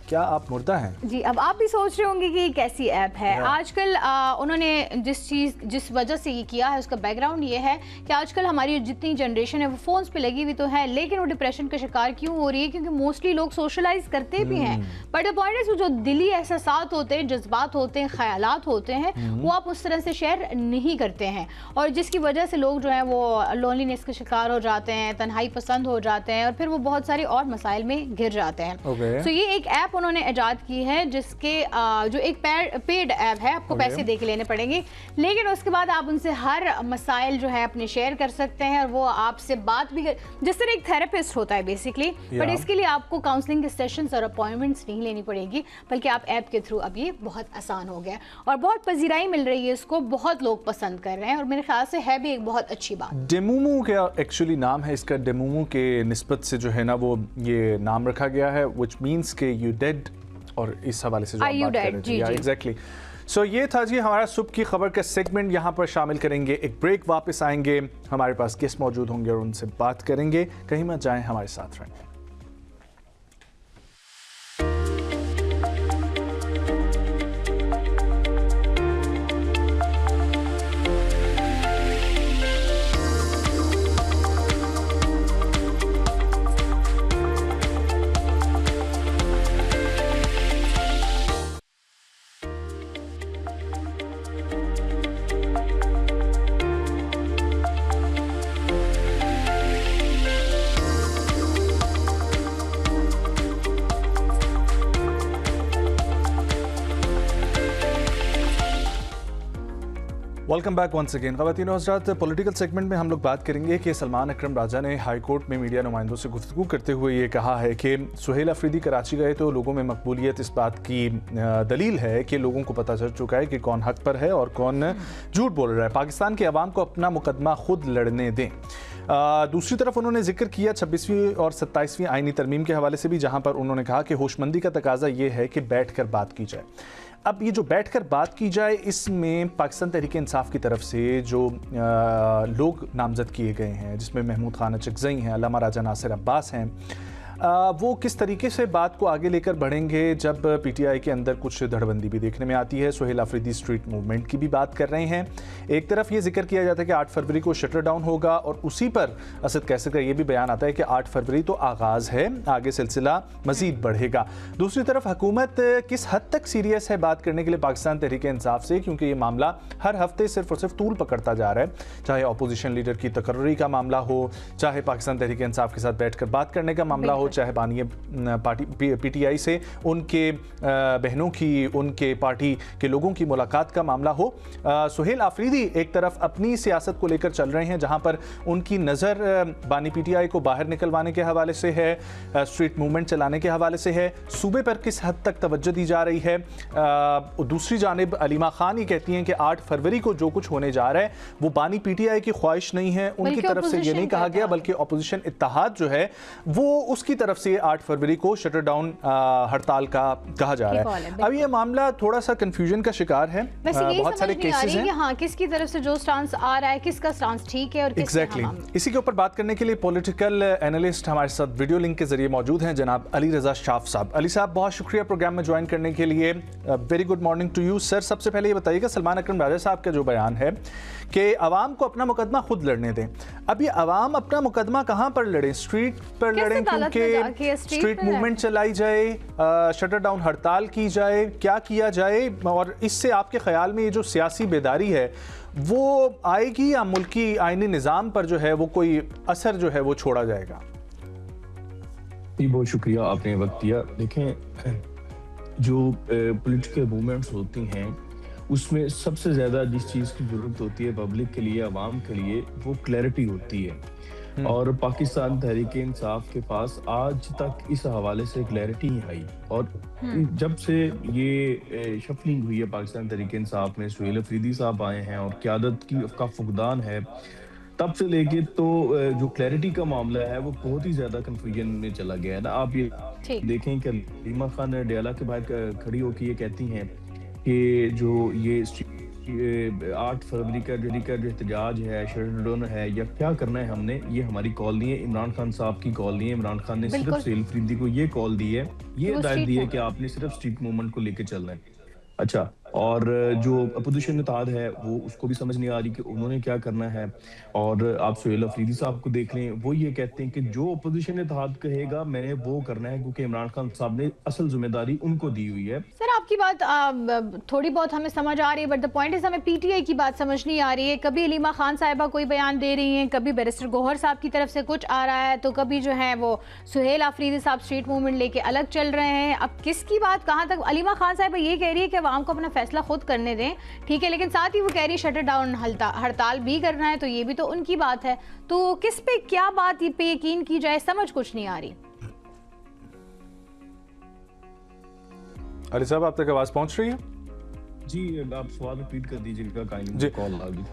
क्या आप मुर्दा हैं? जी, अब आप भी सोच रहे होंगे कि ये कैसी ऐप है। आजकल उन्होंने जिस वजह से ये किया है उसका बैकग्राउंड ये है कि आजकल हमारी जितनी जनरेशन है वो फोन्स पे लगी हुई तो है, लेकिन वो डिप्रेशन का शिकार क्यों हो रही है? क्योंकि मोस्टली लोग सोशलाइज करते भी हैं, बट द पॉइंट इज जो दिली एहसासात होते हैं, जज्बात होते हैं, ख्यालात होते हैं, वो आप उस तरह से शेयर नहीं करते हैं, और जिसकी वजह से लोग जो है वो लोनलीनेस के शिकार हो जाते हैं, तन्हाई पसंद हो जाते हैं और फिर वो बहुत सारे और मसाइल में घिर जाते हैं। तो ये एक ऐप उन्होंने इजाद की है जिसके जो एक पेड ऐप है, आपको पैसे दे के लेने पड़ेंगे, लेकिन उसके बाद आप उनसे हर मसाइल जो है अपने शेयर कर सकते हैं और वो आपसे बात भी जिस तरह एक थेरेपिस्ट होता है बेसिकली, बट इसके लिए आपको काउंसलिंग के सेशंस और अपॉइंटमेंट्स नहीं लेनी पड़ेगी, बल्कि आप ऐप के थ्रू अब ये बहुत आसान हो गया और बहुत पजीराई मिल रही है इसको, बहुत लोग पसंद कर रहे हैं और मेरे ख्याल से है भी एक बहुत अच्छी बात। डेमूमू का एक्चुअली नाम है इसका, डेमूमू के निस्बत से जो है ना वो ये नाम रखा गया है, व्हिच मींस के यू डेड, और इस हवाले से जो आप बात कर रहे थे एग्जैक्टली। सो ये था जी हमारा सुबह की खबर का सेगमेंट, यहाँ पर शामिल करेंगे एक ब्रेक, वापस आएंगे, हमारे पास गेस्ट मौजूद होंगे और उनसे बात करेंगे, कहीं मत जाएं, हमारे साथ रहें। Welcome back once again. ख़वातीन और हज़रात, पॉलिटिकल सेगमेंट में हम लोग बात करेंगे कि सलमान अकरम राजा ने हाई कोर्ट में मीडिया नुमाइंदों से गुफ्तगू करते हुए ये कहा है कि सुहेल अफरीदी कराची गए तो लोगों में मकबूलियत इस बात की दलील है कि लोगों को पता चल चुका है कि कौन हक पर है और कौन झूठ बोल रहा है। पाकिस्तान के अवाम को अपना मुकदमा खुद लड़ने दें। दूसरी तरफ उन्होंने जिक्र किया 26वीं और 27वीं आईनी तरमीम के हवाले से भी, जहाँ पर उन्होंने कहा कि होशमंदी का तकाजा ये है कि बैठ कर बात की जाए। अब ये जो बैठकर बात की जाए, इसमें पाकिस्तान तहरीक इंसाफ की तरफ से जो लोग नामजद किए गए हैं, जिसमें महमूद खान अचकज़ई हैं, अल्लामा राजा नासिर अब्बास हैं, वो किस तरीके से बात को आगे लेकर बढ़ेंगे जब पीटीआई के अंदर कुछ धड़बंदी भी देखने में आती है। सुहेल अफरीदी स्ट्रीट मूवमेंट की भी बात कर रहे हैं। एक तरफ ये जिक्र किया जाता है कि 8 फरवरी को शटर डाउन होगा और उसी पर असद कैसर का ये भी बयान आता है कि 8 फरवरी तो आगाज़ है, आगे सिलसिला मज़ीद बढ़ेगा। दूसरी तरफ हुकूमत किस हद तक सीरियस है बात करने के लिए पाकिस्तान तहरीक इंसाफ से, क्योंकि ये मामला हर हफ्ते सिर्फ और सिर्फ तूल पकड़ता जा रहा है, चाहे अपोजिशन लीडर की तकर्री का मामला हो, चाहे पाकिस्तान तहरीक इंसाफ के साथ बैठकर बात करने का मामला हो, चाहे बानिया पार्टी पीटीआई से उनके बहनों की, उनके पार्टी के लोगों की मुलाकात का मामला हो। सुहेल आफरीदी एक तरफ अपनी सियासत को लेकर चल रहे हैं, जहां पर उनकी नज़र बानी पीटीआई को बाहर निकलवाने के हवाले से है, स्ट्रीट मूवमेंट चलाने के हवाले से है, सूबे पर किस हद तक तवज्जो दी जा रही है। दूसरी जानिब अलीमा खान ये कहती हैं कि 8 फरवरी को जो कुछ होने जा रहा है वो बानी पीटीआई की ख्वाहिश नहीं है, उनकी तरफ से ये नहीं कहा गया, बल्कि अपोजिशन इत्तेहाद जो है वो उसकी तरफ से 8 फरवरी को शटर डाउन हड़ताल का कहा जा रहा है। अब ये मामला थोड़ा सा कंफ्यूजन का शिकार है, बहुत सारे केसेस हैं। हाँ, किसकी तरफ से जो स्टांस आ रहा है, किसका स्टांस ठीक है और एग्जैक्टली इसी के ऊपर बात करने के लिए पॉलिटिकल एनालिस्ट हमारे साथ वीडियो लिंक के जरिए मौजूद हैं, जनाब अली रजा शाफ साहब। अली साहब, बहुत शुक्रिया प्रोग्राम में ज्वाइन करने के लिए। Very good morning to you sir. सबसे पहले ये बताइएगा, सलमान अकरम राजा साहब का जो बयान है कि अवाम को अपना मुकदमा खुद लड़ने दें, अब ये अवाम अपना मुकदमा कहां पर लड़े? स्ट्रीट पर लड़ें, क्योंकि कि स्ट्रीट मूवमेंट चलाई जाए, शटर डाउन हड़ताल की जाए, क्या किया जाए, और इससे आपके ख्याल में ये जो सियासी बेदारी है वो आएगी या मुल्की आईनी निज़ाम पर जो है वो कोई असर जो है वो छोड़ा जाएगा? जी, बहुत शुक्रिया, आपने वक्त दिया। देखें, जो पॉलिटिकल मूवमेंट्स होती हैं उसमें सबसे ज़्यादा जिस चीज़ की ज़रूरत होती है पब्लिक के लिए, आवाम के लिए, वो क्लैरिटी होती है। और पाकिस्तान तहरीक इंसाफ के पास आज तक इस हवाले से क्लैरिटी नहीं आई। और जब से ये शफलिंग हुई है पाकिस्तान तहरीक इंसाफ में, सुहेल अफरीदी साहब आए हैं और क़यादत का फुकदान है, तब से लेके तो जो क्लैरिटी का मामला है वो बहुत ही ज्यादा कंफ्यूजन में चला गया है ना। आप ये देखें कि अलीमा खान अडयाला के बाहर खड़ी होकर ये कहती हैं कि जो ये 8 फरवरी का जो एहतजाज है, शटडाउन है, या क्या करना है हमने, ये हमारी कॉल नहीं है, इमरान खान साहब की कॉल नहीं है। इमरान खान ने सिर्फ सुहेल अफरीदी को ये कॉल दी है, ये हिदायत दी है कि आपने सिर्फ स्ट्रीट मूवमेंट को लेकर चलना है। अच्छा, और जो अपोजिशन इत्तेहाद है वो उसको भी समझ नहीं आ रही कि उन्होंने क्या करना है। और आप सुहेल अफरीदी साहब को देख लें, वो ये कहते हैं कि जो अपोजिशन इत्तेहाद कहेगा मैंने वो करना है, क्योंकि इमरान खान साहब ने असल जिम्मेदारी उनको दी हुई है। सर, आपकी बात थोड़ी बहुत हमें समझ आ रही है, बट द पॉइंट इज हमें पीटीआई की बात समझ नहीं आ रही है। कभी अलीमा खान साहिबा कोई बयान दे रही हैं, कभी बैरिस्टर गौहर साहब की तरफ से कुछ आ रहा है, तो कभी जो है वो सुहेल अफरीदी साहब स्ट्रीट मूवमेंट लेके अलग चल रहे हैं। अब किसकी बात कहाँ तक? अलीमा खान साहिबा ये कह रही है कि अवाम को अपना फैसला खुद करने दें, ठीक है, लेकिन साथ ही वो कह रही है शटर डाउन हड़ताल भी करना है, तो ये भी तो उनकी बात है। तो किस पे क्या बात पे यकीन की जाए, समझ कुछ नहीं आ रही। अली साहब, आप तक आवाज पहुंच रही है? जी, आप सवाल रिपीट कर दीजिएगा, कॉल आ गई।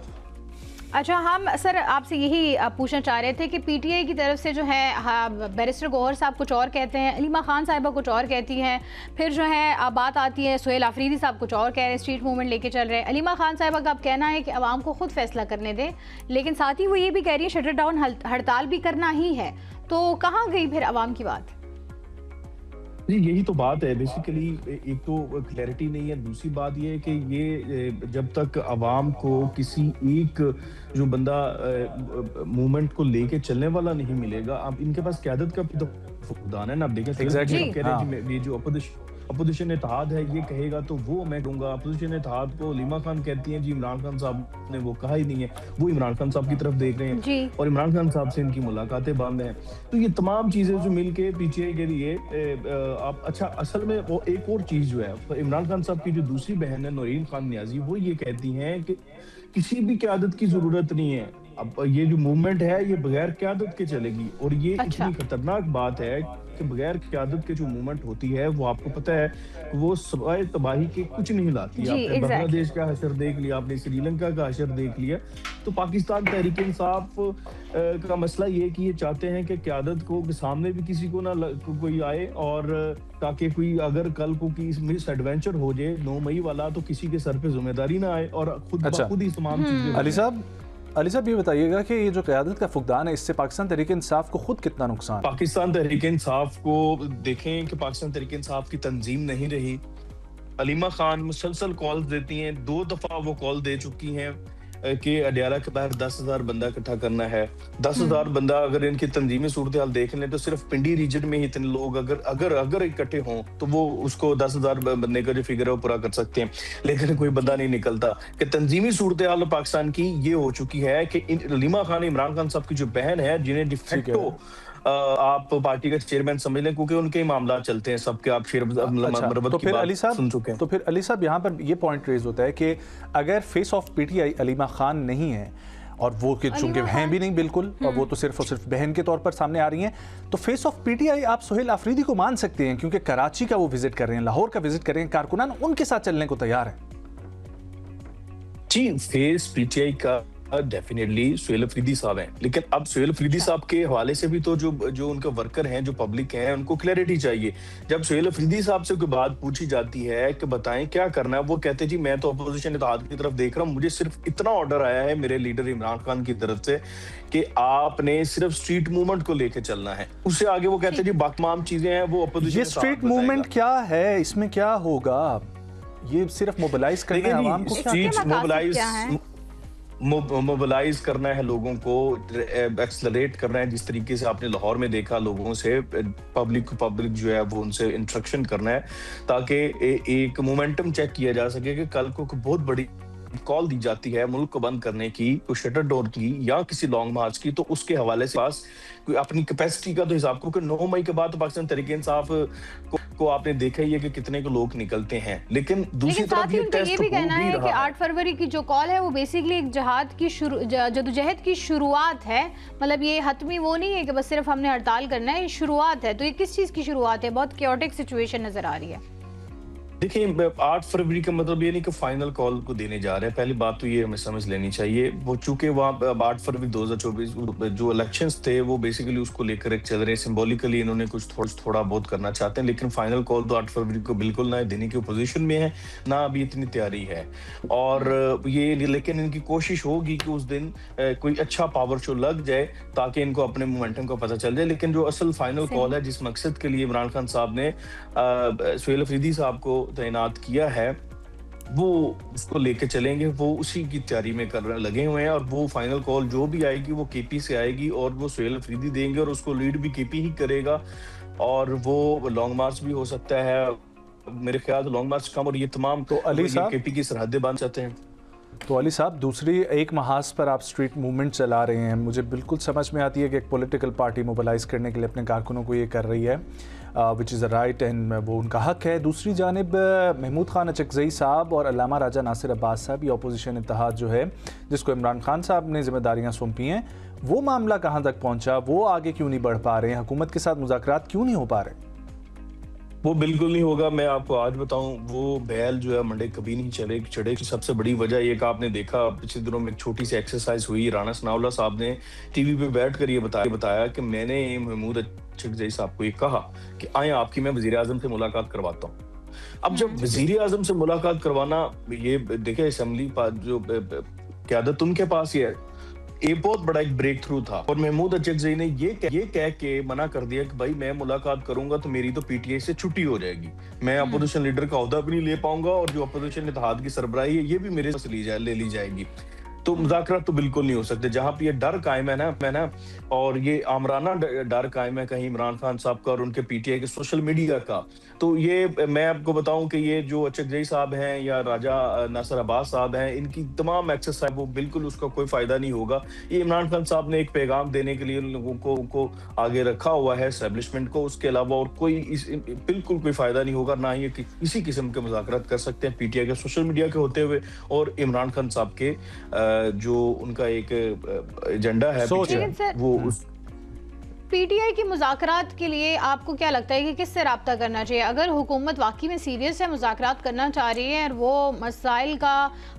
अच्छा, हम सर आपसे यही पूछना चाह रहे थे कि पीटीआई की तरफ से जो है बैरिस्टर गौहर साहब कुछ और कहते हैं, अलीमा खान साहिबा कुछ और कहती हैं, फिर जो है बात आती है सुहेल अफरीदी साहब कुछ और कह रहे हैं, स्ट्रीट मूवमेंट लेके चल रहे हैं। अलीमा खान साहिबा का अब कहना है कि आवाम को खुद फैसला करने दें, लेकिन साथ ही वो ये भी कह रही है शटर डाउन हड़ताल भी करना ही है। तो कहाँ गई फिर आवाम की बात? जी, यही तो बात है बेसिकली। एक तो क्लैरिटी नहीं है, दूसरी बात ये है कि ये जब तक आवाम को किसी एक जो बंदा मूवमेंट को लेके चलने वाला नहीं मिलेगा, आप इनके पास क़यादत का तो फुकदान है ना। आप देखें, कह रहे हैं ये जो अपोजिशन इत्तेहाद है ये कहेगा तो वो मैं कहूँगा। अपोजिशन इत्तेहाद को अलीमा खान कहती हैं जी इमरान खान साहब ने वो कहा ही नहीं है, वो इमरान खान साहब की तरफ देख रहे हैं और इमरान खान साहब से इनकी मुलाकातें बंद हैं। तो ये तमाम चीजें जो मिलके पीटीआई के लिए आप अच्छा, असल में वो एक और चीज जो है, इमरान खान साहब की जो दूसरी बहन है नौरीन खान नियाजी, वो ये कहती हैं कि किसी भी क़यादत की जरूरत नहीं है। अब ये जो मूवमेंट है ये बगैर क़यादत के चलेगी, और ये इतनी खतरनाक बात है कि बगैर क़यादत के जो मूवमेंट होती है वो आपको पता है वो सवाए तबाही के कुछ नहीं लाती। आपने बांग्लादेश का हशर देख लिया, आपने श्रीलंका का हशर देख लिया। तो पाकिस्तान तहरीक इंसाफ का मसला ये कि ये चाहते हैं कि क़यादत को के सामने भी किसी को ना कोई आए, और ताकि कोई अगर कल को मिस एडवेंचर हो जाए 9 मई वाला, तो किसी के सर पे जिम्मेदारी ना आए और खुद ही तमाम चीजें। अली साहब, ये बताइएगा कि ये जो क़यादत का फुकदान है, इससे पाकिस्तान तहरीक इंसाफ को खुद कितना नुकसान? पाकिस्तान तहरीक इंसाफ को देखें कि पाकिस्तान तहरीक इंसाफ की तंजीम नहीं रही। अलीमा खान मुसलसल कॉल देती हैं, 2 दफा वो कॉल दे चुकी हैं कि अडयाला के बाहर 10,000 बंदा इकट्ठा करना है। 10,000 बंदा अगर इनकी तंजीमी सूरत हाल देख लें तो सिर्फ पिंडी रीजन में ही इतने लोग अगर इकट्ठे हों तो वो उसको 10,000 बंदे का जो फिगर है वो पूरा कर सकते हैं, लेकिन कोई बंदा नहीं निकलता। कि तंजीमी सूरत हाल पाकिस्तान की ये हो चुकी है कि अलीमा खान इमरान खान साहब की जो बहन है, जिन्हें डिफेक्टो आप पार्टी का चेयरमैन समझ लें, क्योंकि उनके मामला चलते हैं सबके, आप शेर तो फिर अली साहब सुन चुके हैं। तो फिर अली साहब, यहाँ पर ये पॉइंट रेज होता है कि अगर face of PTI Aleema Khan नहीं है, और वो चूंकि हैं भी नहीं बिल्कुल, और वो तो सिर्फ और सिर्फ बहन के तौर पर सामने आ रही हैं, तो फेस ऑफ पीटीआई आप सुहेल अफरीदी को मान सकते हैं, क्योंकि कराची का वो विजिट कर रहे हैं, लाहौर का विजिट कर रहे हैं, कारकुनान उनके साथ चलने को तैयार है। जी, फेस पीटीआई का डेफिनेटली सुहेल अफरीदी साहब हैं, लेकिन अब सुहेल अफरीदी साहब के हवाले से भी तो जो उनके वर्कर हैं, जो पब्लिक हैं, उनको क्लैरिटी चाहिए। जब सुहेल अफरीदी साहब से कोई बात पूछी जाती है कि बताएं क्या करना है, वो कहते हैं जी मैं तो अपोजिशन इत्तेहाद की तरफ देख रहा हूँ, मुझे सिर्फ इतना ऑर्डर आया है मेरे लीडर इमरान खान की तरफ से कि आपने सिर्फ स्ट्रीट मूवमेंट को लेके चलना है। उससे आगे वो कहते हैं जी बाकी तमाम चीजें हैं वो अपोजिशन। ये स्ट्रीट मूवमेंट क्या है, इसमें क्या होगा? ये सिर्फ मोबिलाइज करना है आवाम को? स्ट्रीट मोबिलाइज मोबिलाइज करना है लोगों को, एक्सलरेट करना है, जिस तरीके से आपने लाहौर में देखा लोगों से, पब्लिक जो है वो उनसे इंस्ट्रक्शन करना है, ताकि एक मोमेंटम चेक किया जा सके कि कल को बहुत बड़ी कॉल दी जाती है मुल्क को बंद करने की, कोई शटर डोर की या किसी लॉन्ग मार्च की, तो उसके हवाले से पास कोई अपनी कैपेसिटी का तो हिसाब, क्योंकि 9 मई के बाद तो पाकिस्तान तहरीक इंसाफ को आपने देखा ही है कि कितने को लोग निकलते हैं, लेकिन दूसरी तरफ ये टेस्ट ये भी कहना है कि 8 फरवरी की जो कॉल है वो बेसिकली एक जहाद की जदोजहद की शुरुआत है, मतलब ये हतमी वो नहीं है कि बस सिर्फ हमने हड़ताल करना है, ये शुरुआत है। तो ये किस चीज की शुरुआत है? बहुत क्योटिक सिचुएशन नजर आ रही है। देखिए 8 फरवरी का मतलब ये नहीं कि फाइनल कॉल को देने जा रहे हैं, पहली बात तो ये हमें समझ लेनी चाहिए। वो चूंकि वहाँ 8 फरवरी 2024 जो इलेक्शंस थे वो बेसिकली उसको लेकर एक चल रहे हैं, सिंबॉलिकली इन्होंने कुछ थोड़ा बहुत करना चाहते हैं, लेकिन फाइनल कॉल तो 8 फरवरी को बिल्कुल ना देने की पोजीशन में है, ना अभी इतनी तैयारी है। और ये लेकिन इनकी कोशिश होगी कि उस दिन कोई अच्छा पावर शो लग जाए ताकि इनको अपने मोमेंटम का पता चल जाए। लेकिन जो असल फाइनल कॉल है, जिस मकसद के लिए इमरान खान साहब ने सुहेल अफरीदी साहब को तैनात किया है, वो उसको लेके चलेंगे, वो उसी की तैयारी में कर लगे हुए हैं। और वो फाइनल कॉल जो भी आएगी वो केपी से आएगी और वो सुहेल अफरीदी देंगे और उसको लीड भी केपी ही करेगा। और वो लॉन्ग मार्च भी हो सकता है, मेरे ख्याल लॉन्ग मार्च कम, और ये तमाम तो अली साहब केपी की सरहदें बांध सकते हैं। तो अली साहब, दूसरी एक महाज पर आप स्ट्रीट मूवमेंट चला रहे हैं, मुझे बिल्कुल समझ में आती है कि एक पॉलिटिकल पार्टी मोबिलाइज करने के लिए अपने कारकुनों को ये कर रही है, which is a right and वो उनका हक है। दूसरी जानिब महमूद खान अचकज़ई साहब और अल्लामा राजा नासिर अब्बास साहब, ये अपोजिशन इत्तेहाद जो है जिसको इमरान खान साहब ने जिम्मेदारियाँ सौंपी हैं, वो मामला कहाँ तक पहुँचा? वो आगे क्यों नहीं बढ़ पा रहे हैं? हुकूमत के साथ मुज़ाकरात क्यों नहीं हो पा रहे? वो बिल्कुल नहीं होगा। मैं आपको आज बताऊं, वो बैल जो है मंडे कभी नहीं चढ़े की सबसे बड़ी वजह ये कि आपने देखा पिछले दिनों में एक छोटी सी एक्सरसाइज हुई, राना सनाउल्लाह साहब ने टीवी पे बैठ कर ये बताया कि मैंने महमूद अचकज़ई साहब को ये कहा कि आए आपकी मैं वजीर आजम से मुलाकात करवाता हूँ। अब जब वजीर आजम से मुलाकात करवाना, ये देखे असेंबली जो क़यादत उनके पास ही है, ये बहुत बड़ा एक ब्रेक थ्रू था। और महमूद अचकज़ई ने ये कह के मना कर दिया कि भाई मैं मुलाकात करूंगा तो मेरी तो पीटीआई से छुट्टी हो जाएगी, मैं अपोजिशन लीडर का ओहदा भी नहीं ले पाऊंगा और जो अपोजिशन इत्तेहाद की सरबराही है ये भी मेरे से ले ली जाएगी। तो मुज़ाकरात तो बिल्कुल नहीं हो सकते। जहां पे ये डर कायम है ना, और ये आमराना डर कायम है कहीं इमरान खान साहब का और उनके पीटीआई के सोशल मीडिया का, तो ये मैं आपको बताऊं कि ये जो अचकज़ई साहब हैं या राजा नासिर अब्बास साहब हैं, इनकी तमाम एक्सरसाइज वो बिल्कुल उसका कोई फायदा नहीं होगा। ये इमरान खान साहब ने एक पैगाम देने के लिए उन लोगों को उनको आगे रखा हुआ है, एस्टेब्लिशमेंट को, उसके अलावा और कोई बिल्कुल कोई फायदा नहीं होगा, ना ही किसी किस्म के मुज़ाकरात कर सकते हैं पीटीआई के सोशल मीडिया के होते हुए और इमरान खान साहब के जो उनका एक एजेंडा है वो उस पीटीआई की मुज़ाकरात के लिए आपको क्या लगता है कि किससे रब्ता करना चाहिए? अगर हुकूमत वाकई में सीरियस है, मुज़ाकरात करना चाह रही है और वो मसाइल का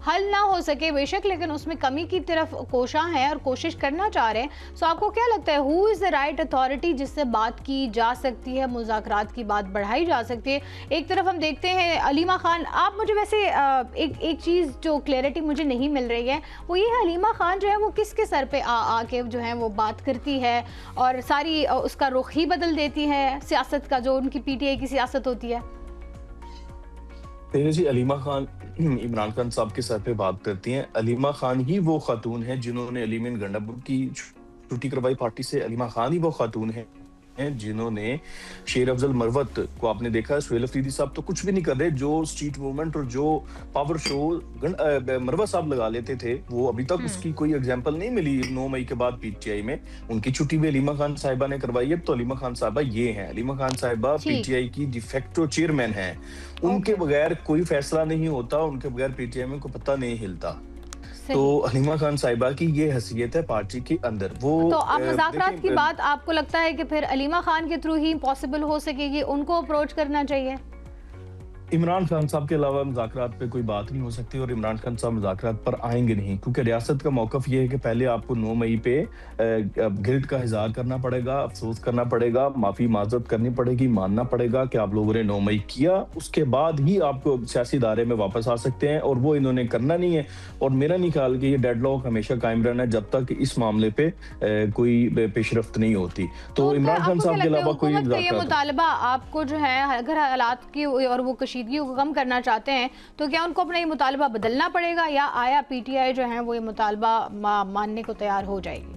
हल ना हो सके बेशक, लेकिन उसमें कमी की तरफ कोशा है और कोशिश करना चाह रहे हैं, तो आपको क्या लगता है who is the right authority जिससे बात की जा सकती है, मुज़ाकरात की बात बढ़ाई जा सकती है? एक तरफ हम देखते हैं अलीमा खान, आप मुझे वैसे एक चीज़ जो क्लैरिटी मुझे नहीं मिल रही है वो ये है, अलीमा खान जो है वो किसके सर पे आके जो है वो बात करती है और उसका रुख ही बदल देती है सियासत का, जो उनकी पीटीआई की सियासत होती है? जी, अलीमा खान इमरान खान साहब के सर पे बात करती हैं। अलीमा खान ही वो खातून है जिन्होंने अलीमीन गंडापुर की छुट्टी करवाई पार्टी से। अलीमा खान ही वो खातून है जिन्होंने शेर अफजल मरवत को, आपने देखा सुहेल अफरीदी साहब तो कुछ भी नहीं कर रहे, जो स्ट्रीट मूवमेंट और जो पावर शो मरवत साहब लगा लेते थे वो अभी तक उसकी कोई एग्जांपल नहीं मिली। 9 मई के बाद पीटीआई में उनकी छुट्टी भी अलीमा खान साहिबा ने करवाई है। तो अलीमा खान साहिबा ये हैं, अलीमा खान साहिबा पीटीआई की डिफेक्टो चेयरमैन हैं, उनके बगैर कोई फैसला नहीं होता, उनके बगैर पीटीआई में कोई पत्ता नहीं हिलता। तो अलीमा खान साहिबा की ये हैसियत है पार्टी के अंदर। वो तो आप मुज़ाकरात की बात, आपको लगता है कि फिर अलीमा खान के थ्रू ही पॉसिबल हो सकेगी, उनको अप्रोच करना चाहिए? इमरान खान साहब के अलावा मुज़ाकरात पे कोई बात नहीं हो सकती और इमरान खान साहब मुज़ाकरात पर आएंगे नहीं, क्योंकि रियासत का मौक़िफ़ ये है कि पहले आपको 9 मई पे गिल्ट का इज़हार करना पड़ेगा, अफसोस करना पड़ेगा, माफ़ी माज़रत करनी पड़ेगी, मानना पड़ेगा कि आप लोगों ने 9 मई किया, उसके बाद ही आपको सियासी दायरे में वापस आ सकते हैं। और वो इन्होंने करना नहीं है। और मेरा नहीं ख्याल कि ये डेडलॉक हमेशा कायम रहना है जब तक इस मामले पे कोई पेशरफ्त नहीं होती। तो इमरान खान साहब के अलावा कोई मुतालबा आपको जो है, अगर हालात की और वो कशीदा पेचीदगी को कम करना चाहते हैं, तो क्या उनको अपना ये मुतालबा बदलना पड़ेगा या आया PTI जो है वो ये मुतालबा मानने को तैयार हो जाएगी?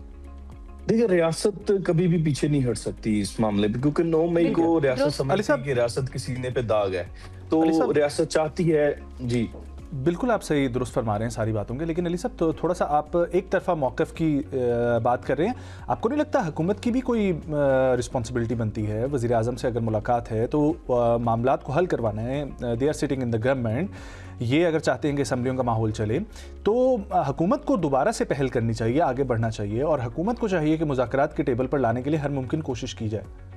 देखिए, रियासत कभी भी पीछे नहीं हट सकती इस मामले पे, क्योंकि 9 मई को रियासत समझती है कि रियासत के सीने पे दाग है, तो रियासत चाहती है। जी बिल्कुल, आप सही दुरुस्त फरमा रहे हैं सारी बातों के, लेकिन अली साहब तो थोड़ा सा आप एक तरफा मौक़िफ़ की बात कर रहे हैं। आपको नहीं लगता हुकूमत की भी कोई रिस्पॉन्सिबिलिटी बनती है? वज़ीर आज़म से अगर मुलाकात है तो मामलात को हल करवाना है, they are sitting in the government, ये अगर चाहते हैं कि असम्बलियों का माहौल चले तो हुकूमत को दोबारा से पहल करनी चाहिए, आगे बढ़ना चाहिए, और हुकूमत को चाहिए कि मुज़ाकरात के टेबल पर लाने के लिए हर मुमकिन कोशिश की जाए।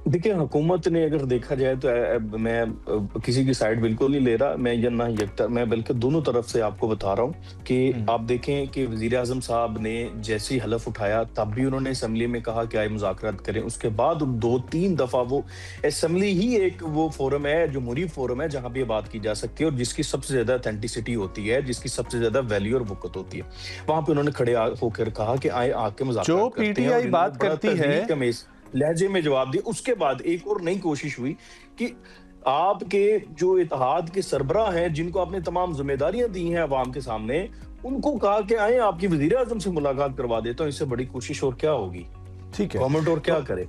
देखिए, हुकूमत ने अगर देखा जाए तो मैं किसी की साइड बिल्कुल नहीं ले रहा, मैं बल्कि दोनों तरफ से आपको बता रहा हूँ कि आप देखें कि वज़ीर आज़म साहब ने जैसे ही हलफ उठाया तब भी उन्होंने असेंबली में कहा कि आए मुज़ाकरात करें। उसके बाद 2-3 दफ़ा वो असेंबली ही एक वो फोरम है, जमहूरी फोरम है, जहाँ पे ये बात की जा सकती है और जिसकी सबसे ज़्यादा ऑथेंटिसिटी होती है, जिसकी सबसे ज़्यादा वैल्यू और वक़्त होती है। वहाँ पे उन्होंने खड़े होकर कहा कि आए आके मुज़ाकरात करते हैं। जो PTI बात करती है लहजे में जवाब दिया। उसके बाद एक और नई कोशिश हुई कि आपके जो इत्तेहाद के सरबराह हैं, जिनको आपने तमाम जिम्मेदारियां दी हैं अवाम के सामने, उनको कहा कि आए आपकी वज़ीर आज़म से मुलाकात करवा देता हूं। इससे बड़ी कोशिश और क्या होगी? ठीक है, गवर्नमेंट और क्या करे?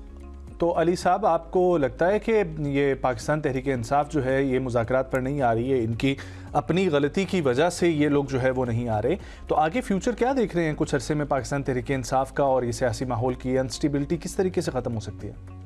तो अली साहब, आपको लगता है कि ये पाकिस्तान तहरीक इंसाफ जो है ये मुज़ाकरात पर नहीं आ रही है, इनकी अपनी गलती की वजह से ये लोग जो है वो नहीं आ रहे, तो आगे फ्यूचर क्या देख रहे हैं कुछ अरसे में पाकिस्तान तहरीक इंसाफ का, और ये सियासी माहौल की अनस्टेबिलिटी किस तरीके से ख़त्म हो सकती है?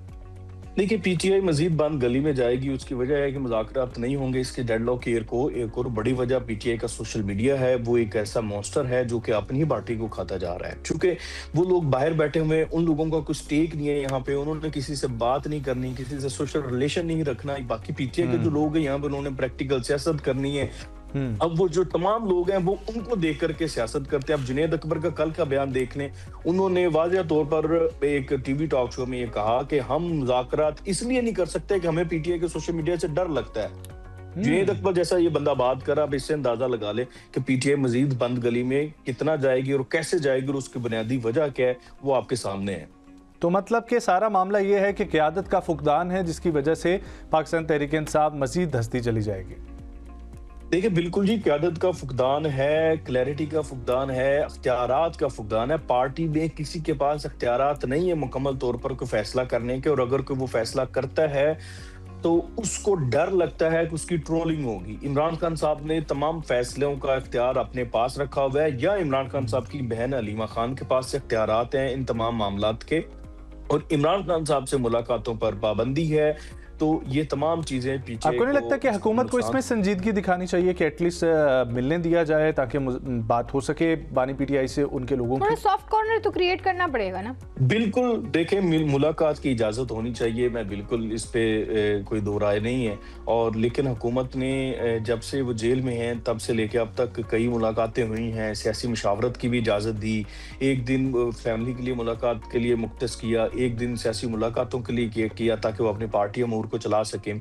देखिए, PTI मजीद बंद गली में जाएगी। उसकी वजह है कि मुज़ाकरात नहीं होंगे। इसके डेडलॉक की एक और बड़ी वजह PTI का सोशल मीडिया है। वो एक ऐसा मॉन्स्टर है जो कि अपनी ही पार्टी को खाता जा रहा है। चूंकि वो लोग बाहर बैठे हुए हैं, उन लोगों का कुछ स्टेक नहीं है यहाँ पे, उन्होंने किसी से बात नहीं करनी, किसी से सोशल रिलेशन नहीं रखना। बाकी PTI के जो लोग हैं यहाँ पे, उन्होंने प्रैक्टिकल सियासत करनी है। अब वो जो तमाम लोग हैं वो उनको देख करके सियासत करते हैं। अब जुनैद अकबर का कल का बयान देख लें, उन्होंने वाज़ेह तौर पर एक टीवी टॉक शो में ये कहा कि हम मुज़ाकरात इसलिए नहीं कर सकते कि हमें PTI के सोशल मीडिया से डर लगता है। जुनैद अकबर जैसा ये बंदा बात कर रहा, अब इससे अंदाजा लगा ले कि PTI मजीद बंद गली में कितना जाएगी और कैसे जाएगी, और उसकी बुनियादी वजह क्या है वो आपके सामने है। तो मतलब कि सारा मामला ये है कि क़यादत का फुकदान है, जिसकी वजह से पाकिस्तान तहरीक इंसाफ मजीद धंसती चली जाएगी। देखिए, बिल्कुल जी, क़यादत का फुकदान है, क्लैरिटी का फुकदान है, अख्तियारात का फुकदान है। पार्टी में किसी के पास अख्तियारात नहीं है मुकम्मल तौर पर कोई फैसला करने के, और अगर कोई वो फैसला करता है तो उसको डर लगता है कि उसकी ट्रोलिंग होगी। इमरान खान साहब ने तमाम फैसलों का इख्तियार अपने पास रखा हुआ है, या इमरान खान साहब की बहन हलीमा खान के पास इख्तियारात हैं इन तमाम मामलात के, और इमरान खान साहब से मुलाकातों पर पाबंदी है। तो ये तमाम चीजें पीछे। आपको नहीं लगता कि हुकूमत को इसमें संजीदगी दिखानी चाहिए कि एटलीस्ट मिलने दिया जाए ताकि बात हो सके बानी PTI से उनके लोगों की? सॉफ्ट कॉर्नर तो क्रिएट करना पड़ेगा ना। बिल्कुल, देखें, मुलाकात की इजाजत होनी चाहिए, मैं बिल्कुल इस पे कोई दो राय नहीं है। और लेकिन हुकूमत ने जब से वो जेल में हैं तब से लेके अब तक कई मुलाकातें हुई हैं, सियासी मुशावरत की भी इजाजत दी, एक दिन फैमिली के लिए मुलाकात के लिए मुख्तस किया, एक दिन सियासी मुलाकातों के लिए किया ताकि वो अपनी पार्टी अमूर को चला सके।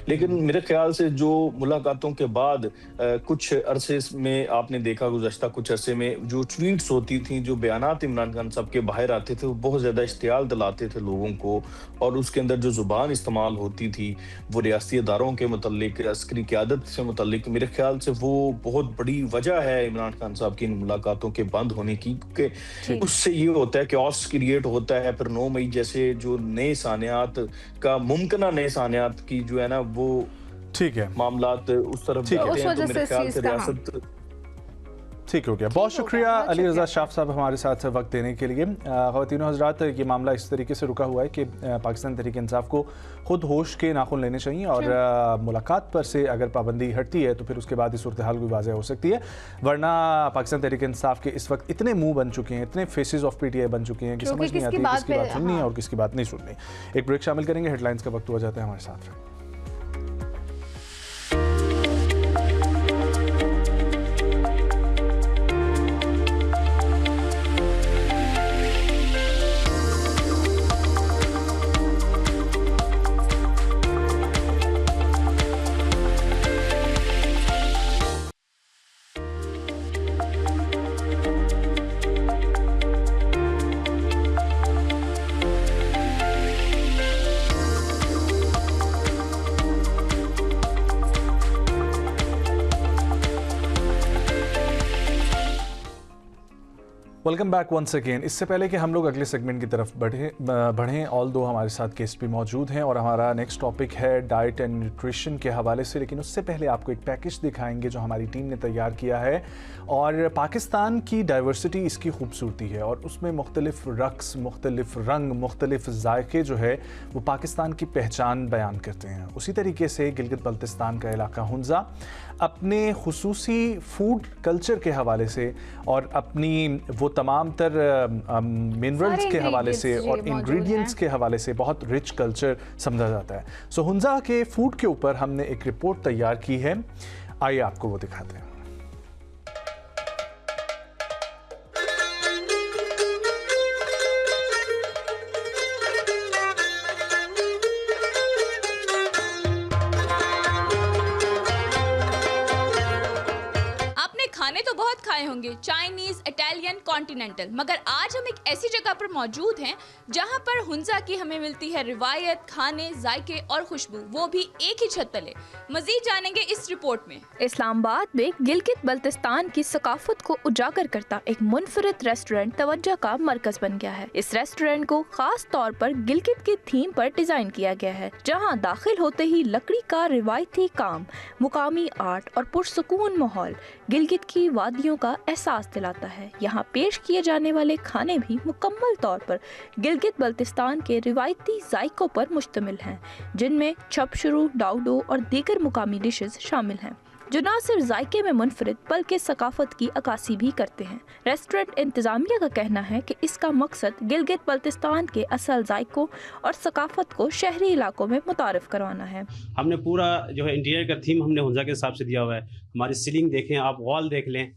लेकिन मेरे ख्याल से जो मुलाकातों के बाद कुछ अरसे में आपने देखा, गुज़श्ता कुछ अरसे में जो ट्वीट्स होती थी, जो बयानात इमरान खान साहब के बाहर आते थे, वो बहुत ज़्यादा इश्तियाल दिलाते थे लोगों को, और उसके अंदर जो ज़ुबान इस्तेमाल होती थी वो रियासती इदारों के मुतल्लिक, अस्करी क़यादत से मुतल्लिक, मेरे ख्याल से वो बहुत बड़ी वजह है इमरान खान साहब की इन मुलाकातों के बंद होने की, क्योंकि उससे ये होता है कि ऑस क्रिएट होता है। फिर 9 मई जैसे जो नए सानियात का मुमकिन नए सानियात की जो है ना वो ठीक है मामलात उस तरफ जाते हैं, तो मेरे ख्याल से रियासत ठीक हो गया। बहुत शुक्रिया अली रज़ा शाफ साहब हमारे साथ वक्त देने के लिए। ख़वातीन हज़रात, ये मामला इस तरीके से रुका हुआ है कि पाकिस्तान तहरीक इंसाफ को खुद होश के नाखुन लेने चाहिए, और मुलाकात पर से अगर पाबंदी हटती है तो फिर उसके बाद इस सूरत हाल भी वाज़ेह हो सकती है। वरना पाकिस्तान तहरीक इंसाफ के इस वक्त इतने मुँह बन चुके हैं, इतने फेसेस ऑफ PTI बन चुके हैं कि समझ नहीं आती किसकी बात सुननी है और किसकी बात नहीं सुननी। एक ब्रेक शामिल करेंगे, हेडलाइंस का वक्त हो जाता है, हमारे साथ। Welcome back once again. इससे पहले कि हम लोग अगले सेगमेंट की तरफ बढ़ें ऑल दो हमारे साथ गेस्ट भी मौजूद हैं और हमारा नेक्स्ट टॉपिक है डाइट एंड न्यूट्रिशन के हवाले से, लेकिन उससे पहले आपको एक पैकेज दिखाएंगे जो हमारी टीम ने तैयार किया है। और पाकिस्तान की डाइवर्सिटी इसकी खूबसूरती है और उसमें मुख्तलिफ रक्स, मुख्तलिफ रंग, मुख्तलिफ जायके जो है वो पाकिस्तान की पहचान बयान करते हैं। उसी तरीके से गिलगित बल्तिस्तान का इलाका हुंजा अपने खुसूसी फूड कल्चर के हवाले से और अपनी वो तमाम तर मिनरल्स के हवाले से और इंग्रेडिएंट्स के हवाले से बहुत रिच कल्चर समझा जाता है। सो हुंजा के फूड के ऊपर हमने एक रिपोर्ट तैयार की है, आइए आपको वो दिखाते हैं। खाने तो बहुत खाए होंगे, चाइनीज, इटालियन, कॉन्टिनेंटल, मगर आज हम एक ऐसी जगह पर मौजूद हैं जहां पर हुंजा की हमें मिलती है रिवायत, खाने, जायके और खुशबू, वो भी एक ही छत तले। मजीद जानेंगे इस रिपोर्ट में। इस्लामाबाद में गिलगित बल्तिस्तान की सकाफत को उजागर करता एक मुनफरिद रेस्टोरेंट तवज्जो का मरकज बन गया है। इस रेस्टोरेंट को खास तौर पर गिलगित की थीम पर डिजाइन किया गया है, जहाँ दाखिल होते ही लकड़ी का रिवायती काम, मुकामी आर्ट और पुरसुकून माहौल गिलगित की वादियों का एहसास दिलाता है। यहाँ पेश किए जाने वाले खाने भी मुकम्मल तौर पर गिलगित बल्तिस्तान के रिवायती जायकों पर मुश्तमिल हैं, जिनमें छपशरू, डाउडो और दीगर मुकामी डिशेस शामिल हैं, जो न सिर्फ जायके में मुनफरिद बल्कि सकाफत की अक्कासी भी करते हैं। रेस्टोरेंट इंतजामिया का कहना है कि इसका मकसद गिलगित बल्तिस्तान के असल जायकों और सकाफत को शहरी इलाकों में मुतारिफ करवाना है। हमने पूरा जो है इंटीरियर का थीम हमने हुंजा के हिसाब से दिया हुआ है। हमारी सीलिंग देखें, आप वॉल देख लें,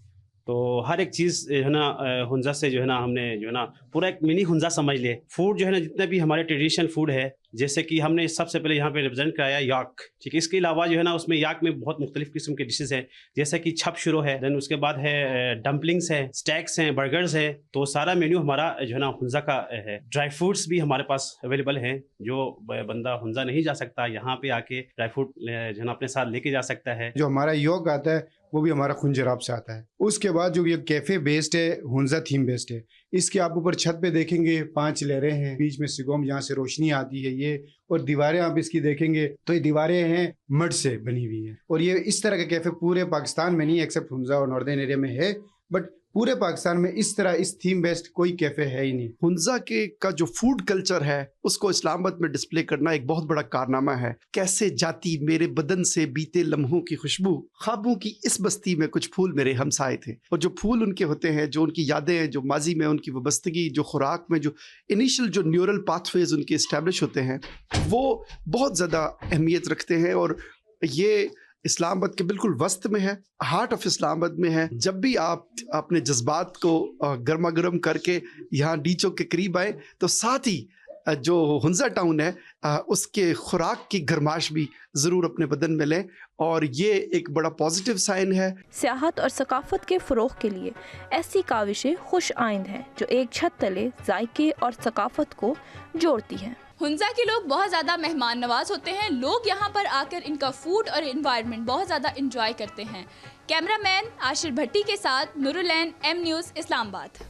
तो हर एक चीज़ जो है ना हुंजा से जो है ना हमने जो है ना पूरा एक मिनी हुंजा समझ ले। फूड जो है ना जितने भी हमारे ट्रेडिशनल फूड है, जैसे कि हमने सबसे पहले यहाँ पे रिप्रेजेंट कराया याक, ठीक है। इसके अलावा जो है ना उसमें याक में बहुत मुख्तलिफ किस्म के डिशेस हैं, जैसे कि छप शुरू है, देन उसके बाद है डम्पलिंग्स है, स्टैक्स हैं, बर्गर्स है। तो सारा मेन्यू हमारा जो है ना हुंजा का है। ड्राई फ्रूट्स भी हमारे पास अवेलेबल हैं, जो बंदा हुंजा नहीं जा सकता यहाँ पे आके ड्राई फ्रूट जो है ना अपने साथ लेके जा सकता है। जो हमारा योग आता है वो भी हमारा खुंजराब से आता है। उसके बाद जो ये कैफे बेस्ड है, हुंजा थीम बेस्ड है। इसके आप ऊपर छत पे देखेंगे 5 लहरें हैं, बीच में सिगोम जहाँ से रोशनी आती है ये, और दीवारें आप इसकी देखेंगे तो ये दीवारें हैं मड से बनी हुई हैं। और ये इस तरह के कैफे पूरे पाकिस्तान में नहीं, एक्सेप्ट हुंजा और नॉर्दर्न एरिया में है, बट पूरे पाकिस्तान में इस तरह इस थीम बेस्ड कोई कैफे है ही नहीं। हुंजा के का जो फूड कल्चर है उसको इस्लामाबाद में डिस्प्ले करना एक बहुत बड़ा कारनामा है। कैसे जाती मेरे बदन से बीते लम्हों की खुशबू, ख्वाबों की इस बस्ती में कुछ फूल मेरे हमसाए थे। और जो फूल उनके होते हैं, जो उनकी यादें हैं, जो माजी में उनकी वाबस्तगी, जो खुराक में जो इनिशियल जो न्यूरल पाथवेज उनके इस्टेब्लिश होते हैं, वो बहुत ज़्यादा अहमियत रखते हैं। और ये इस्लामाबाद के बिल्कुल वस्त में है, हार्ट ऑफ इस्लामाबाद में है। जब भी आप अपने जज्बात को गर्मा गर्म करके यहाँ डी चौक के करीब आए, तो साथ ही जो हुंजा टाउन है उसके खुराक की गरमाश भी ज़रूर अपने बदन में लें, और ये एक बड़ा पॉजिटिव साइन है। सियाहत और सकाफत के फ़रोग़ के लिए ऐसी काविशें खुश आइंद हैं जो एक छत तले जायके और सकाफत को जोड़ती हैं। हुंजा के लोग बहुत ज़्यादा मेहमान नवाज होते हैं। लोग यहाँ पर आकर इनका फूड और एनवायरनमेंट बहुत ज़्यादा इंजॉय करते हैं। कैमरामैन आशिर भट्टी के साथ Noorulain, M news, Islamabad.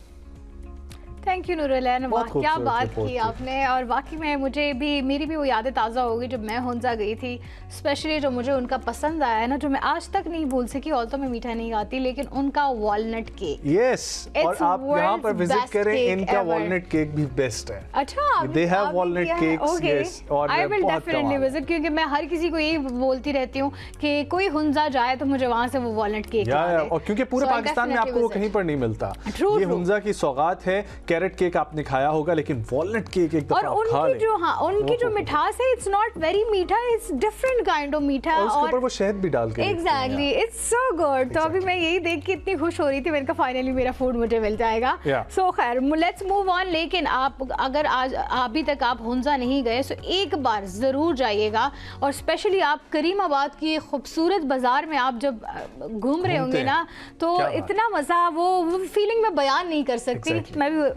Thank you Noorulain, वाह क्या बात की आपने। और वाकई में मुझे भी मेरी भी वो यादें ताज़ा हो गई जब मैं हुंजा गई थी। स्पेशली जो मुझे उनका पसंद आया है ना, जो मैं आज तक नहीं भूल सकी, और तो मैं मीठा नहीं खाती, लेकिन उनका वॉलनट केक। यस, और आप यहाँ पर विजिट करें, इनका वॉलनट केक भी बेस्ट है। अच्छा, they have walnut cakes, yes, और आई विल डेफिनेटली विजिट, क्योंकि मैं हर किसी को यही बोलती रहती हूँ कि कोई हुंजा जाए तो मुझे वहाँ से वो वॉलनट केक या, और क्योंकि पूरे पाकिस्तान में आपको वो कहीं पर नहीं मिलता। ये हुंजा की सौगात है। कैरेट केक आपने खाया होगा, लेकिन वॉलनट केक एक दफा खा लें। उनकी जो मिठास है, इट्स नॉट वेरी मीठा, इट्स डिफरेंट काइंड ऑफ मीठा, और उसके ऊपर वो शहद भी डाल के एग्जैक्टली, इट्स सो गुड। तो अभी मैं यही देख के इतनी खुश हो रही थी, मैंने कहा फाइनली मेरा फूड मुझे मिल जाएगा। सो खैर, लेट्स मूव ऑन। लेकिन आप अगर आज अभी तक आप हुंजा नहीं गए तो एक बार जरूर जाइएगा, और स्पेशली आप करीमाबाद की खूबसूरत बाजार में आप जब घूम रहे होंगे ना, तो इतना मजा, वो फीलिंग मैं बयान नहीं कर सकती। मैं भी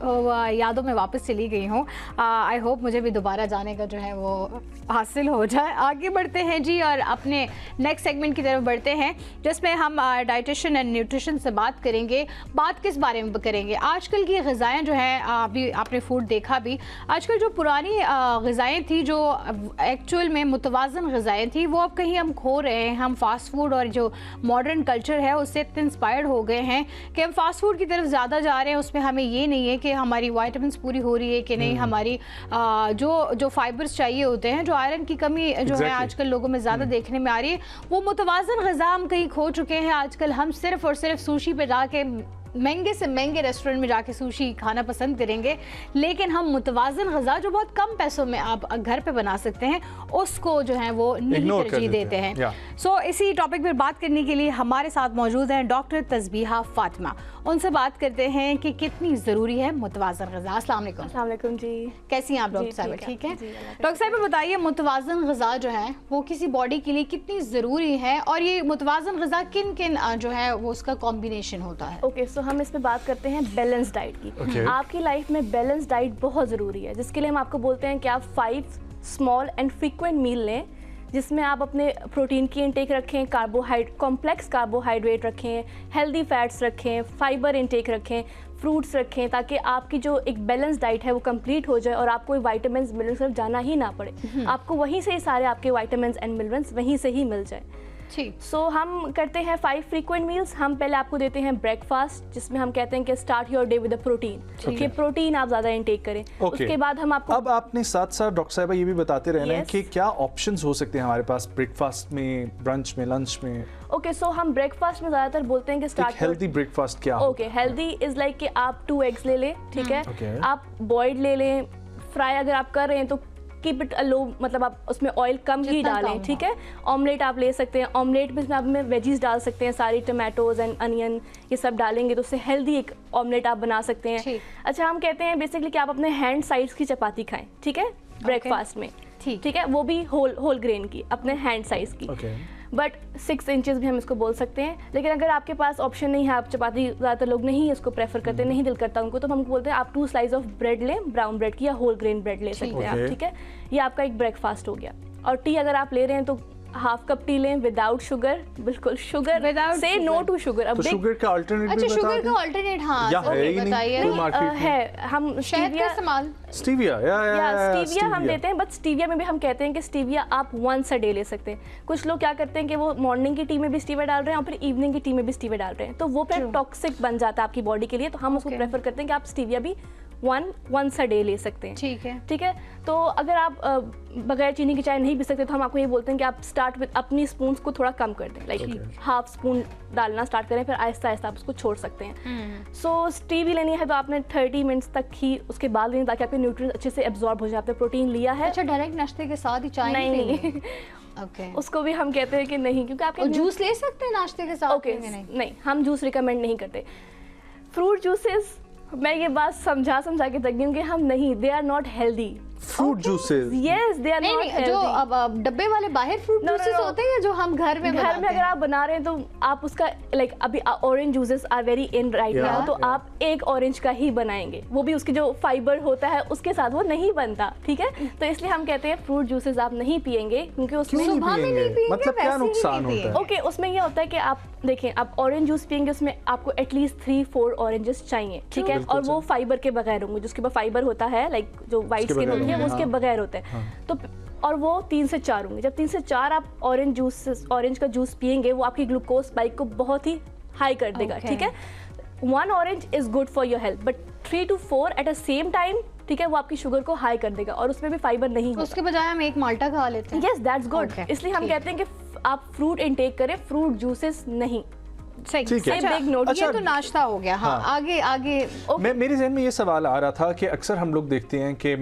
यादों में वापस चली गई हूँ। आई होप मुझे भी दोबारा जाने का जो है वो हासिल हो जाए। आगे बढ़ते हैं जी और अपने नेक्स्ट सेगमेंट की तरफ बढ़ते हैं, जिसमें हम डाइटिशियन एंड न्यूट्रिशन से बात करेंगे। बात किस बारे में करेंगे? आजकल की ग़िज़ाएँ जो हैं, अभी आपने फूड देखा भी, आजकल जो पुरानी ग़िज़ाएँ थी, जो एक्चुअल में मुतवाज़न ग़िज़ाएँ थी, वो अब कहीं हम खो रहे हैं। हम फास्ट फूड और जो मॉडर्न कल्चर है उससे इतने इंस्पायर्ड हो गए हैं कि हम फास्ट फूड की तरफ ज़्यादा जा रहे हैं। उसमें हमें ये नहीं है कि हमारी वाइटामिन्स पूरी हो रही है कि नहीं, हमारी जो फाइबर्स चाहिए होते हैं, जो आयरन की कमी जो है आजकल लोगों में ज़्यादा देखने में आ रही है, वो मुतवाज़न ग़िज़ा हम कहीं खो चुके हैं। आजकल हम सिर्फ़ और सिर्फ सुशी पे जाके महंगे से महंगे रेस्टोरेंट में जाके सुशी खाना पसंद करेंगे, लेकिन हम मुतवाज़न ग़िज़ा जो बहुत कम पैसों में आप घर पे बना सकते हैं उसको जो है वो नहीं तरजीह देते हैं। सो इसी टॉपिक पर बात करने के लिए हमारे साथ मौजूद हैं डॉक्टर तस्बीहा फातिमा। उनसे बात करते हैं कि कितनी ज़रूरी है मुतवाज़न ग़िज़ा। अस्सलाम वालेकुम। अस्सलाम वालेकुम जी। कैसी हैं आप डॉक्टर साहब? ठीक है डॉक्टर साहब, बताइए मुतवाज़न ग़िज़ा जो है वो किसी बॉडी के लिए कितनी ज़रूरी है, और ये मुतवाज़न ग़िज़ा किन किन जो है वो उसका कॉम्बिनेशन होता है? ओके, सो हम इसमें बात करते हैं बैलेंस डाइट की। आपकी लाइफ में बैलेंस डाइट बहुत ज़रूरी है, जिसके लिए हम आपको बोलते हैं कि आप 5 स्मॉल एंड फ्रीक्वेंट मील लें, जिसमें आप अपने प्रोटीन की इंटेक रखें, कॉम्प्लेक्स कार्बोहाइड्रेट रखें, हेल्दी फैट्स रखें, फाइबर इंटेक रखें, फ्रूट्स रखें, ताकि आपकी जो एक बैलेंस डाइट है वो कंप्लीट हो जाए और आपको विटामिन्स मिनरल्स सिर्फ जाना ही ना पड़े, आपको वहीं से ही सारे आपके विटामिन्स एंड मिनरल्स वहीं से ही मिल जाए। सो हम करते हैं 5 फ्रीक्वेंट मील्स। हम पहले आपको देते हैं ब्रेकफास्ट, जिसमें हम कहते हैं कि start your day with a protein, कि प्रोटीन आप ज़्यादा इंटेक करें। उसके बाद हम आपको, अब आपने साथ साथ डॉक्टर साहिबा ये भी बताते रहना है कि क्या ऑप्शंस हो सकते हैं हमारे पास ब्रेकफास्ट में, ब्रंच में, लंच में? ओके, सो हम ब्रेकफास्ट में ज़्यादातर बोलते हैं कि स्टार्ट हेल्दी ब्रेकफास्ट क्या? ओके, हेल्दी इज़ लाइक कि आप 2 एग्स ले लें, ठीक है, आप बॉइल्ड ले लें, फ्राई अगर आप कर रहे हैं तो कीप इट लो, मतलब आप उसमें ऑयल कम ही डालें, ठीक है। ऑमलेट आप ले सकते हैं, ऑमलेट में आप में वेजीज डाल सकते हैं, सारी टमाटोज एंड अनियन ये सब डालेंगे तो उससे हेल्दी एक ऑमलेट आप बना सकते हैं। अच्छा, हम कहते हैं बेसिकली कि आप अपने हैंड साइज की चपाती खाएं, ठीक है, ब्रेकफास्ट में, ठीक है, वो भी होल ग्रेन की, अपने हैंड साइज की, बट 6 इंचेस भी हम इसको बोल सकते हैं। लेकिन अगर आपके पास ऑप्शन नहीं है, आप चपाती ज़्यादातर लोग नहीं इसको प्रेफर करते, नहीं दिल करता उनको, तो हम बोलते हैं आप 2 स्लाइस ऑफ ब्रेड लें, ब्राउन ब्रेड की या होल ग्रेन ब्रेड ले सकते हैं आप, ठीक है। ये आपका एक ब्रेकफास्ट हो गया। और टी अगर आप ले रहे हैं तो हाफ कप टी लें विदाउट शुगर, बिल्कुल शुगर, से नो टू शुगर। अब शुगर का अल्टरनेट, अच्छा शुगर का अल्टरनेट, हाँ बताइए। है, हम शहद का इस्तेमाल, स्टीविया स्टीविया हम देते हैं, बट स्टीविया में भी हम कहते हैं कि स्टीविया आप वंस अ डे ले सकते हैं। कुछ लोग क्या करते हैं कि वो मॉर्निंग की टी में भी स्टीविया डाल रहे हैं और फिर इवनिंग की टी में भी स्टीविया डाल रहे हैं, तो वो फिर टॉक्सिक बन जाता है आपकी बॉडी के लिए। तो हम उसको प्रेफर करते हैं कि आप स्टीविया भी वंस अ डे ले सकते हैं, ठीक है। तो अगर आप बगैर चीनी की चाय नहीं पी सकते तो हम आपको ये बोलते हैं कि आप स्टार्ट विद अपनी स्पून्स को थोड़ा कम कर दें, लाइक हाफ स्पून डालना स्टार्ट करें, फिर आहिस्ता आहिस्ता आप उसको छोड़ सकते हैं। सो टी भी लेनी है तो आपने 30 मिनट्स तक ही उसके बाद लेनी, ताकि आपके न्यूट्रिएंट्स अच्छे से एब्जॉर्ब हो जाए। आपने प्रोटीन लिया है। अच्छा, डायरेक्ट नाश्ते के साथ ही चाय नहीं उसको भी हम कहते हैं कि नहीं, क्योंकि आपके जूस ले सकते हैं नाश्ते के साथ। नहीं, हम जूस रिकमेंड नहीं करते। फ्रूट जूसेस, मैं ये बात समझा के तक कि हम नहीं, they are not healthy. Fruit juices, yes, they are not healthy. जो अब डब्बे वाले बाहर फ्रूट जूसेस होते हैं जो हम घर में अगर आप बना रहे हैं तो आप उसका लाइक अभी orange juices are very in right now, तो आप एक ऑरेंज का ही बनाएंगे, वो भी उसकी जो फाइबर होता है उसके साथ वो नहीं बनता, ठीक है। तो इसलिए हम कहते हैं फ्रूट जूसेस आप नहीं पिएंगे, क्योंकि उसमें मतलब क्या नुकसान होता है? ओके, उसमें ये होता है कि आप देखें, आप ऑरेंज जूस पिएंगे उसमें आपको एटलीस्ट 3-4 ऑरेंजेस चाहिए, ठीक है, और वो फाइबर के बगैर होंगे, जिसके ऊपर फाइबर होता है, लाइक जो व्हाइट स्किन होती है वो उसके बगैर होते हैं, तो और वो 3 से 4 होंगे। जब 3 से 4 आप ऑरेंज का जूस पिएंगे, वो आपकी ग्लूकोज स्पाइक को बहुत ही हाई कर देगा, ठीक है। 1 orange is good for your health, but 3 to 4 at a same time, ठीक है, वो आपकी शुगर को हाई कर देगा और उसमें भी फाइबर नहीं होगा। उसके बजाय हम एक माल्टा खा लेते हैं। Yes, that's good. इसलिए हम कहते हैं कि आप फ्रूट इंटेक करें, फ्रूट जूसेस नहीं। ठीक है। अच्छा, ये तो नाश्ता हो गया। हाँ, आगे मेरे जहन में ये सवाल आ रहा था कि अक्सर हम लोग देखते हैं कि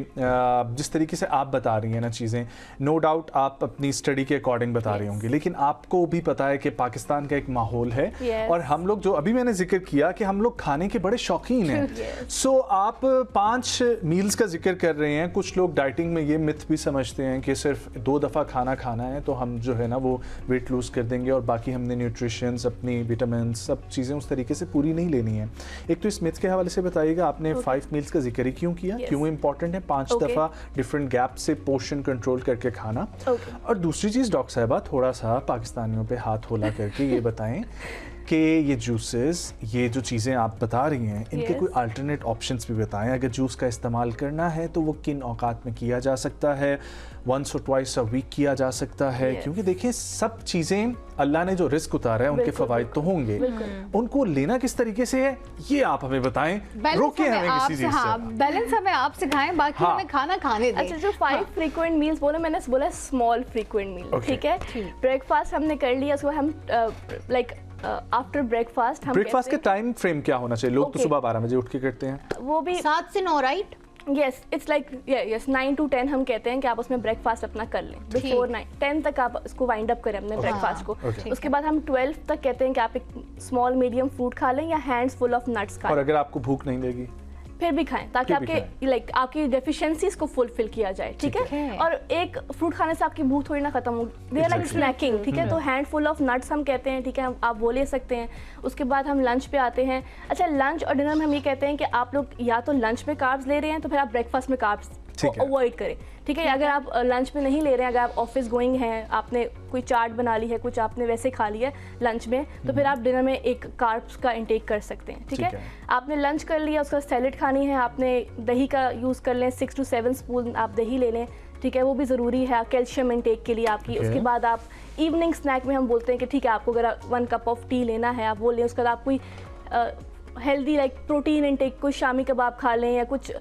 जिस तरीके से आप बता रही हैं ना चीज़ें, नो डाउट आप अपनी स्टडी के अकॉर्डिंग बता रही होंगी, लेकिन आपको भी पता है कि पाकिस्तान का एक माहौल है और हम लोग जो अभी मैंने जिक्र किया कि हम लोग खाने के बड़े शौकीन हैं। सो आप 5 मील्स का जिक्र कर रहे हैं। कुछ लोग डाइटिंग में ये मिथ भी समझते हैं कि सिर्फ 2 दफ़ा खाना है तो हम जो है ना वो वेट लूज कर देंगे और बाकी हमने न्यूट्रिशंस, अपनी विटामिन सब चीज़ें उस तरीके से पूरी नहीं लेनी है। एक तो इस मिथ के हवाले से बताइएगा, आपने 5 मील्स का जिक्र ही क्यों किया, क्यों इंपॉर्टेंट है 5 दफ़ा डिफरेंट गैप से पोर्शन कंट्रोल करके खाना? और दूसरी चीज़ डॉक्टर साहिबा, थोड़ा सा पाकिस्तानियों पे हाथ होला करके ये बताएं कि ये जूसेस, ये जो चीज़ें आप बता रही हैं, इनके कोई अल्टरनेट ऑप्शंस भी बताएं। अगर जूस का इस्तेमाल करना है तो वो किन औकात में किया जा सकता है? once or twice a week किया जा सकता है? क्योंकि देखिए सब चीज़ें अल्लाह ने जो रिस्क उतारा है उनके फ़वाइद तो होंगे, उनको लेना किस तरीके से है ये आप हमें बताएं, रोके हमें किसी चीज़ से। बैलेंस हमें आप सिखाएं, बाकी हमें खाना खाने दें। अच्छा, जो 5 फ्रीक्वेंट मील्स बोले, मैंने बोला स्मॉल फ्रीक्वेंट मील, ठीक है। ब्रेकफास्ट हमने कर लिया, उसको हम लाइक आफ्टर ब्रेकफास्ट के टाइम फ्रेम क्या होना चाहिए? लोग तो सुबह 12 बजे उठ के करते हैं, वो भी 7 से 9, right? Yes, it's like yes 9 to 10 हम कहते हैं कि आप उसमें ब्रेकफास्ट अपना कर लें। बिफोर 10 तक आप इसको वाइंड अप करें अपने ब्रेकफास्ट को। उसके बाद हम 12 तक कहते हैं कि आप एक स्मॉल मीडियम फ्रूट खा लें या हैंड्स फुल ऑफ नट्स खा लें। और अगर आपको भूख नहीं लगी फिर भी खाएं, ताकि आपके लाइक आपकी डेफिशिएंसीज को फुलफिल किया जाए, ठीक है। और एक फ्रूट खाने से आपकी भूख थोड़ी ना खत्म हो, दे आर लाइक स्नैकिंग, ठीक है। तो हैंड फुल ऑफ नट्स हम कहते हैं, ठीक है, आप वो ले सकते हैं। उसके बाद हम लंच पे आते हैं। अच्छा, लंच और डिनर में हम ये कहते हैं कि आप लोग या तो लंच में कार्ब्स ले रहे हैं तो फिर आप ब्रेकफास्ट में कार्ब्स अवॉइड करें, ठीक है। अगर आप लंच में नहीं ले रहे हैं, अगर आप ऑफिस गोइंग हैं, आपने कोई चाट बना ली है, कुछ आपने वैसे खा लिया है लंच में, तो फिर आप डिनर में एक कार्ब्स का इंटेक कर सकते हैं, ठीक है। आपने लंच कर लिया, उसका सैलेड खानी है, आपने दही का यूज़ कर लें, 6 to 7 स्पून आप दही ले लें, ठीक है, वो भी ज़रूरी है कैल्शियम इंटेक के लिए आपकी। उसके बाद आप इवनिंग स्नैक में हम बोलते हैं कि ठीक है, आपको अगर 1 कप ऑफ टी लेना है आप वो लें। उसके बाद आप कोई हेल्दी लाइक प्रोटीन इंटेक, कुछ शामी कबाब खा लें या कुछ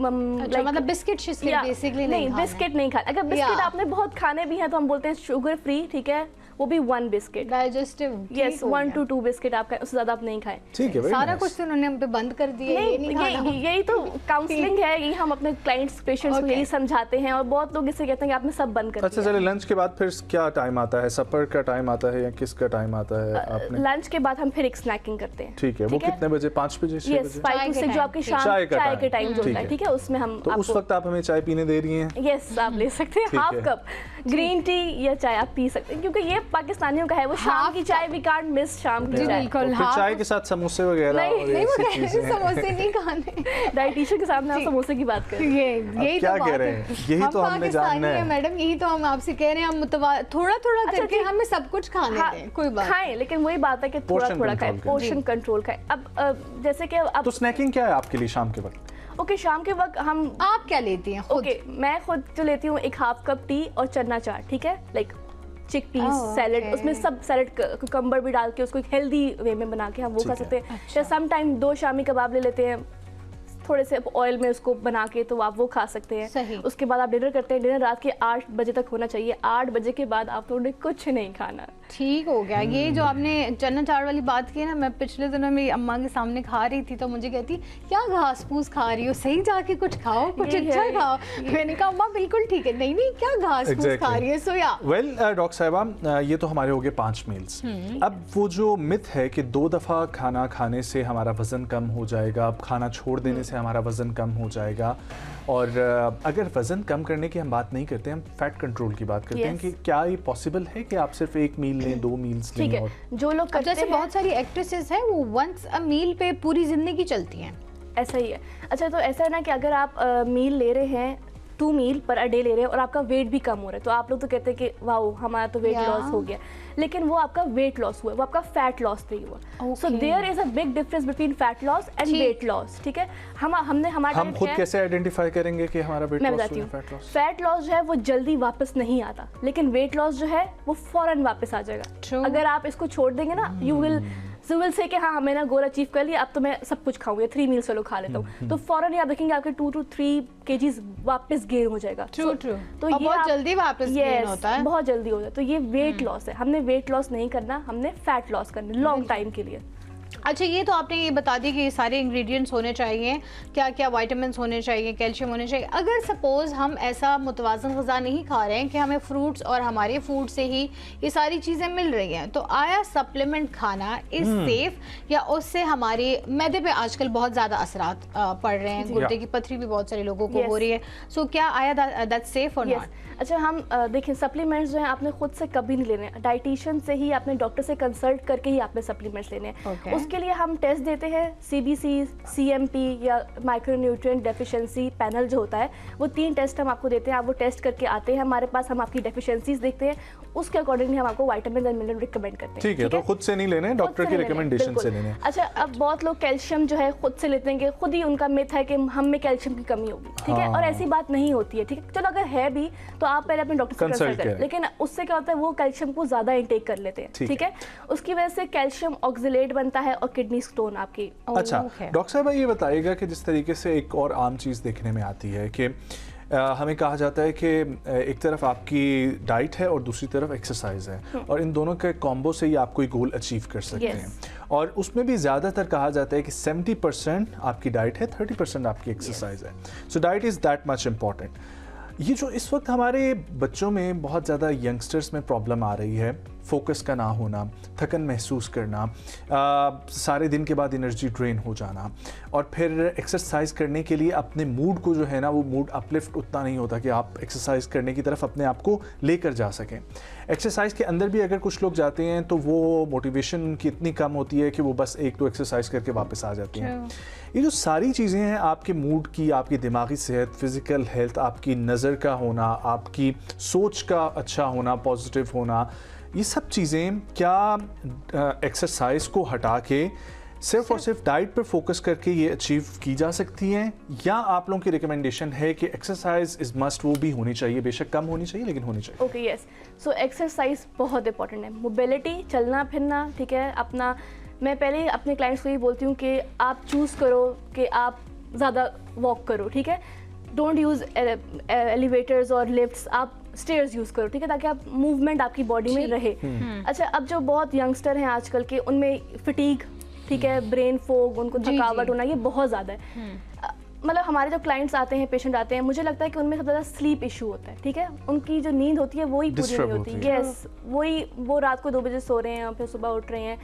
मतलब बिस्किट बेसिकली नहीं, बिस्किट नहीं खाना। अगर बिस्किट आपने बहुत खाने भी हैं तो हम बोलते हैं शुगर फ्री, ठीक है, वो भी 1 biscuit digestive, yes 1 to 2 biscuit आप खाएं, उससे ज्यादा आप नहीं खाएं, ठीक है। सारा कुछ तो उन्होंने हम पे बंद कर दिया है, यही तो काउंसलिंग है, ये हम अपने क्लाइंट्स पेशेंट्स को यही समझाते हैं और बहुत लोग इससे कहते हैं कि आपने सब बंद कर दिया। अच्छा, चलिए लंच के बाद फिर क्या टाइम आता है? सपर का टाइम आता है या किसका टाइम आता है? आपने लंच के बाद हम फिर एक स्नैकिंग करते हैं, ठीक है। वो कितने बजे? 5 बजे, 6 बजे? 5 to 6 जो आपके शाम चाय के टाइम जो होता है, ठीक है, उसमें हम तो उस वक्त आप हमें चाय पीने दे रही हैं? यस, आप ले सकते हैं हाफ कप ग्रीन टी या चाय आप पी सकते हैं, क्योंकि ये पाकिस्तानियों का है, वो शाम की चाय, वी कांट मिस शाम की चाय। बिल्कुल, फिर चाय के साथ समोसे वगैरह नहीं, समोसे नहीं खाने। डाइटिशियन के सामने आप समोसे की बात करें, यही क्या कह रहे हैं? यही तो हमने जानना है मैडम, यही तो हम आपसे कह रहे हैं, हम थोड़ा थोड़ा करके हमें सब कुछ खाने दें, कोई बात खाएं, लेकिन वही बात है कि थोड़ा थोड़ा खाएं, पोर्शन कंट्रोल खाएं। अब जैसे कि अब तो स्नैकिंग क्या है आपके लिए शाम के वक्त? ओके, शाम के वक्त आप क्या लेती हैं? ओके, मैं खुद जो लेती हूँ एक हाफ कप टी और चना चाट, ठीक है, लाइक चिक पीस सैलेड, उसमें सब सैलेड कुकम्बर भी डाल के उसको एक हेल्दी वे में बना के हम वो खा सकते हैं। या सम टाइम 2 शामी कबाब ले लेते हैं, थोड़े से ऑयल में उसको बना के, तो आप वो खा सकते हैं। उसके बाद आप डिनर करते हैं, डिनर रात के 8 बजे तक होना चाहिए। 8 बजे के बाद आप लोगों ने कुछ नहीं खाना। ठीक हो गया। ये जो आपने चना चाट वाली बात की ना, मैं पिछले दिनों मेरी अम्मा के सामने खा रही थी तो मुझे कहती क्या घास फूस खा रही हो, सही जाके कुछ खाओ, कुछ अच्छा खाओ। मैंने कहा अम्मा बिल्कुल ठीक है, नहीं नहीं क्या घास फूस खा रही है। सो या वेल डॉक्टर साहिबा, ये तो हमारे हो गए 5 मील्स। अब वो जो मिथ है कि 2 दफ़ा खाना खाने से हमारा वज़न कम हो जाएगा, खाना छोड़ देने से हमारा वज़न कम हो जाएगा, और अगर वज़न कम करने की हम बात नहीं करते, हम फैट कंट्रोल की बात करते हैं, कि क्या ये पॉसिबल है कि आप सिर्फ 1 मील लें, 2 मील्स लें? ठीक है, जो लोग करते जैसे बहुत सारी एक्ट्रेसेस हैं वो वंस अ मील पे पूरी जिंदगी चलती हैं, ऐसा ही है। अच्छा, तो ऐसा है ना कि अगर आप मील ले रहे हैं, 2 मील पर अ डे ले रहे हैं और आपका वेट भी कम हो रहा है, तो आप लोग तो कहते हैं कि वाओ हमारा तो वेट लॉस हो गया, लेकिन वो आपका वेट लॉस हुआ है, वो आपका फैट लॉस नहीं हुआ। So there is a big difference between fat loss and weight loss, ठीक है। हम खुद कैसे आइडेंटिफाई करेंगे कि हमारा वेट लॉस हुआ है, फैट लॉस? फैट लॉस जो है वो जल्दी वापस नहीं आता, लेकिन वेट लॉस जो है वो फौरन वापस आ जाएगा। अगर आप इसको छोड़ देंगे ना, यू विल से कि हाँ मैंने गोल अचीव कर लिया, अब तो मैं सब कुछ खाऊंगा, 3 मील चलो खा लेता हूँ, तो फौरन आप देखेंगे आपके 2 to 3 kgs वापस गेन हो जाएगा। ट्रू। तो ये बहुत जल्दी वापस गेन होता है, बहुत जल्दी होता है। तो ये वेट लॉस है, हमने वेट लॉस नहीं करना, हमने फैट लॉस करना लॉन्ग टाइम के लिए। अच्छा, ये तो आपने ये बता दी कि ये सारे इंग्रेडिएंट्स होने चाहिए, क्या क्या विटामिन्स होने चाहिए, कैल्शियम होने चाहिए। अगर सपोज हम ऐसा मुतवाज़न ग़िज़ा नहीं खा रहे हैं कि हमें फ्रूट्स और हमारे फूड से ही ये सारी चीज़ें मिल रही हैं, तो आया सप्लीमेंट खाना इज सेफ या उससे हमारे मैदे पे आजकल बहुत ज़्यादा असरात पड़ रहे हैं, गुर्दे की पथरी भी बहुत सारे लोगों को हो रही है, सो क्या आया दैट सेफ और नॉट? अच्छा, हम देखें सप्लीमेंट्स जो हैं आपने खुद से कभी नहीं लेने, डाइटिशियन से ही आपने डॉक्टर से कंसल्ट करके ही आपने सप्लीमेंट्स लेने हैं। उसके लिए हम टेस्ट देते हैं, CBC, CMP या माइक्रोन्यूट्रिएंट डेफिशिएंसी पैनल जो होता है, वो 3 टेस्ट हम आपको देते हैं। आप वो टेस्ट करके आते हैं हमारे पास, हम आपकी डेफिशिएंसीज देखते हैं, उसके अकॉर्डिंगली हम आपको विटामिन एंड मिनरल रिकमेंड करते हैं। ठीक है, तो खुद से नहीं लेने, डॉक्टर की रिकमेंडेशन से लेने। अच्छा, अब बहुत लोग कैल्शियम जो है खुद से लेते हैं कि खुद ही उनका मिथ है कि हम में कैल्शियम की कमी होगी, ठीक है, और ऐसी बात नहीं होती है, ठीक है। चलो अगर है भी तो आप पहले अपने डॉक्टर से कंसल्ट करें, लेकिन उससे क्या होता है वो कैल्शियम को ज्यादा इंटेक कर लेते हैं, ठीक है। उसकी वजह से कैल्शियम ऑक्सलेट बनता है और किडनी स्टोन आपकी। अच्छा डॉक्टर साहब, ये बताइएगा कि जिस तरीके से एक और आम चीज़ देखने में आती है कि हमें कहा जाता है कि एक तरफ आपकी डाइट है और दूसरी तरफ एक्सरसाइज है, और इन दोनों के कॉम्बो से ही आप कोई गोल अचीव कर सकते हैं, और उसमें भी ज़्यादातर कहा जाता है कि 70% आपकी डाइट है, 30% आपकी एक्सरसाइज है। So diet is that much important. ये जो इस वक्त हमारे बच्चों में बहुत ज़्यादा यंगस्टर्स में प्रॉब्लम आ रही है, फोकस का ना होना, थकन महसूस करना, सारे दिन के बाद एनर्जी ड्रेन हो जाना, और फिर एक्सरसाइज करने के लिए अपने मूड को जो है ना, वो मूड अपलिफ्ट उतना नहीं होता कि आप एक्सरसाइज करने की तरफ अपने आप को लेकर जा सकें। एक्सरसाइज के अंदर भी अगर कुछ लोग जाते हैं तो वो मोटिवेशन उनकी इतनी कम होती है कि वो बस 1-2 एक्सरसाइज करके वापस आ जाती हैं। ये जो सारी चीज़ें हैं, आपके मूड की, आपकी दिमागी सेहत, फिज़िकल हेल्थ, आपकी नज़र का होना, आपकी सोच का अच्छा होना, पॉजिटिव होना, ये सब चीज़ें क्या एक्सरसाइज को हटा के सिर्फ और सिर्फ डाइट पर फोकस करके ये अचीव की जा सकती हैं, या आप लोगों की रिकमेंडेशन है कि एक्सरसाइज इज मस्ट, वो भी होनी चाहिए, बेशक कम होनी चाहिए लेकिन होनी चाहिए? Okay, yes. सो एक्सरसाइज बहुत इंपॉर्टेंट है, मोबिलिटी, चलना फिरना, ठीक है। अपना मैं पहले अपने क्लाइंट्स को ये बोलती हूँ कि आप चूज़ करो कि आप ज़्यादा वॉक करो, ठीक है। डोंट यूज़ एलिवेटर्स और लिफ्ट्स, आप स्टेयर्स यूज़ करो, ठीक है, ताकि आप मूवमेंट आपकी बॉडी में रहे। अच्छा, अब जो बहुत यंगस्टर हैं आजकल के, उनमें फटीग, ठीक है, ब्रेन फोग, उनको थकावट होना, ये बहुत ज़्यादा है। मतलब हमारे जो क्लाइंट्स आते हैं, पेशेंट आते हैं, मुझे लगता है कि उनमें सबसे ज़्यादा स्लीप इशू होता है, ठीक है। उनकी जो नींद होती है वही पूरी नहीं होती, यस, वो रात को 2 बजे सो रहे हैं, फिर सुबह उठ रहे हैं,